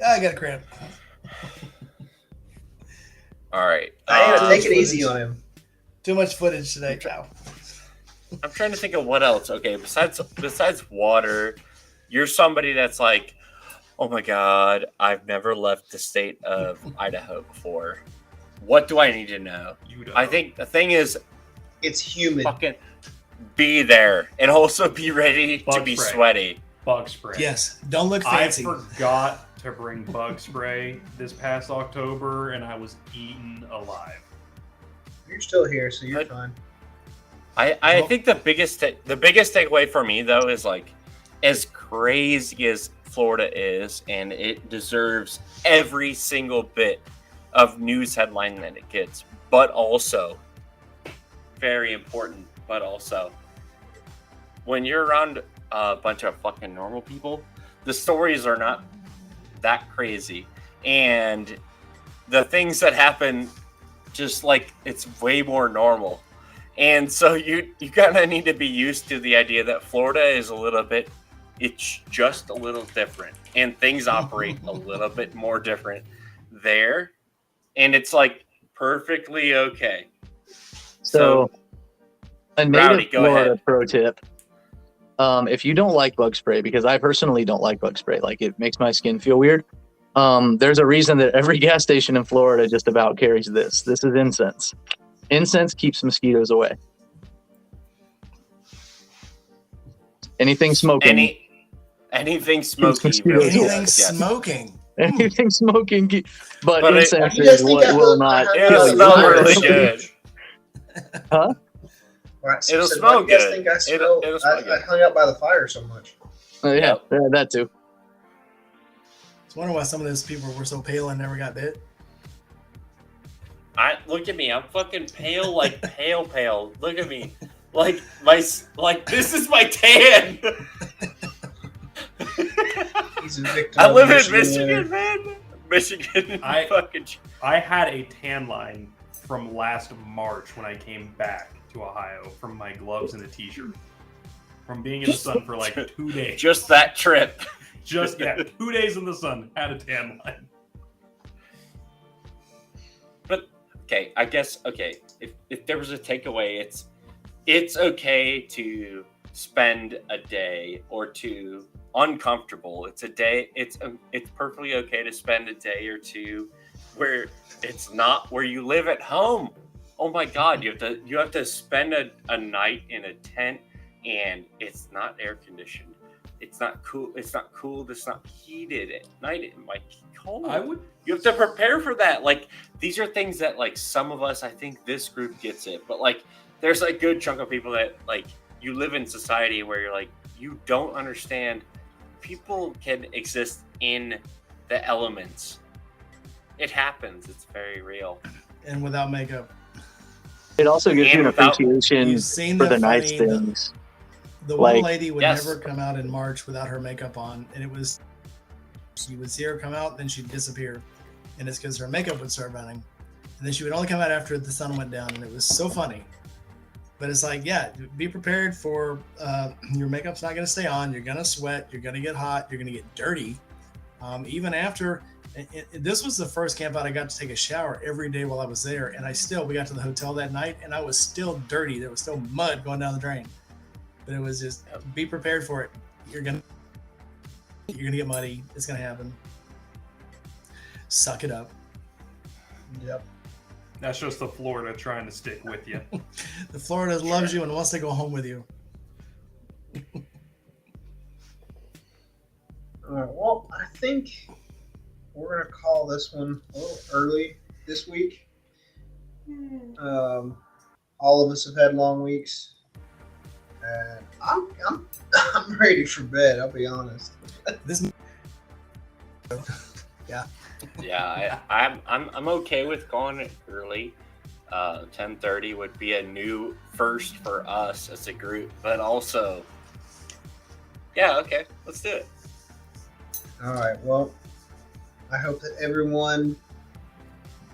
I got a cramp. All right. Diana, take it easy on him. Too much footage today, Chow. I'm trying to think of what else. Okay, besides water, you're somebody that's like, oh my God, I've never left the state of Idaho before. What do I need to know? I think the thing is, It's humid. fucking be there and also be ready to Bug be spray. sweaty. Bug spray. Yes, don't look I fancy. forgot to bring bug spray this past October, and I was eaten alive. You're still here, so you're But- fine. I think the biggest takeaway for me though is like, as crazy as Florida is, and it deserves every single bit of news headline that it gets, but also very important, but also when you're around a bunch of fucking normal people, the stories are not that crazy, and the things that happen just like it's way more normal. And so you kind of need to be used to the idea that Florida is a little bit, it's just a little different, and things operate a little bit more different there, and it's like perfectly okay. So a native Rowdy, go Florida ahead. pro tip. If you don't like bug spray, because I personally don't like bug spray, like it makes my skin feel weird. There's a reason that every gas station in Florida just about carries this. This is incense. Incense keeps mosquitoes away. Anything smoking. Anything smoky. mosquitoes really away. Anything does, yes. smoking. Anything smoking. But But incense You guys is think what I will hung- not I hung It'll out kill smell by the really fire? good. Right, so It'll said, smell why do you guys good. think I It'll smell I good. hung out by the fire so much. Yeah, that too. It's wonder why some of those people were so pale and never got bit. Look at me. I'm fucking pale, like pale. Look at me. Like this is my tan. He's a victim. I of live in Michigan. Michigan, man. Michigan. I- fucking. I had a tan line from last March when I came back to Ohio from my gloves and a t-shirt. From being in the sun for like 2 days. Just that trip. Just 2 days in the sun, had a tan line. But okay, I guess if there was a takeaway, it's okay to spend a day or two uncomfortable. It's a day. It's perfectly okay to spend a day or two where it's not where you live at home. Oh my God, you have to spend a night in a tent, and it's not air conditioned. It's not cool. It's not cooled. It's not heated at night. It might be cold. You have to prepare for that. Like, these are things that, like, some of us, I think this group gets it, but like, there's a good chunk of people that, like, you live in society where you're like, you don't understand people can exist in the elements. It happens. It's very real. And without makeup. It also gives And you an without- appreciation You've seen for the the nice funny- the- things. The one Like- lady would Yes. never come out in March without her makeup on, and it was you would see her come out, then she'd disappear, and it's because her makeup would start running, and then she would only come out after the sun went down, and it was so funny. But it's like, yeah, be prepared for your makeup's not going to stay on. You're going to sweat. You're going to get hot. You're going to get dirty. Even after, this was the first camp out I got to take a shower every day while I was there, and we got to the hotel that night, and I was still dirty. There was still mud going down the drain. But it was just, be prepared for it. You're gonna get muddy. It's gonna happen. Suck it up. Yep. That's just the Florida trying to stick with you. The Florida loves you and wants to go home with you. All right. Well, I think we're gonna call this one a little early this week. All of us have had long weeks, and I'm ready for bed. I'll be honest. This Yeah, I'm okay with going it early. 10:30 would be a new first for us as a group, but also, yeah, okay, let's do it. All right. Well, I hope that everyone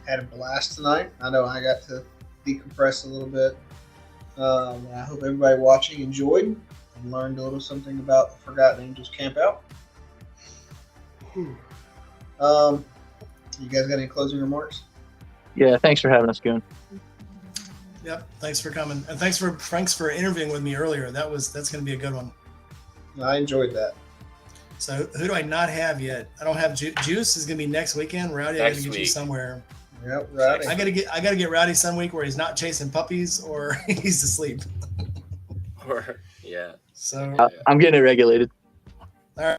had a blast tonight. I know I got to decompress a little bit. I hope everybody watching enjoyed and learned a little something about the Forgotten Angels Camp Out. You guys got any closing remarks? Yeah, thanks for having us, Goon. Yep. Thanks for coming, and thanks for interviewing with me earlier. That's going to be a good one. I enjoyed that. So who do I not have yet? I don't have Juice. Is going to be next weekend. Rowdy, I got Next to get you week. somewhere. Yep, right. I gotta get Rowdy some week where he's not chasing puppies or he's asleep. Or yeah, So I'm getting it regulated. All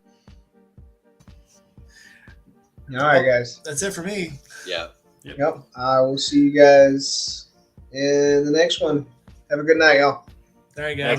right, guys. that's it for me. yeah. Yep. I will see you guys in the next one. Have a good night, y'all. All right, guys.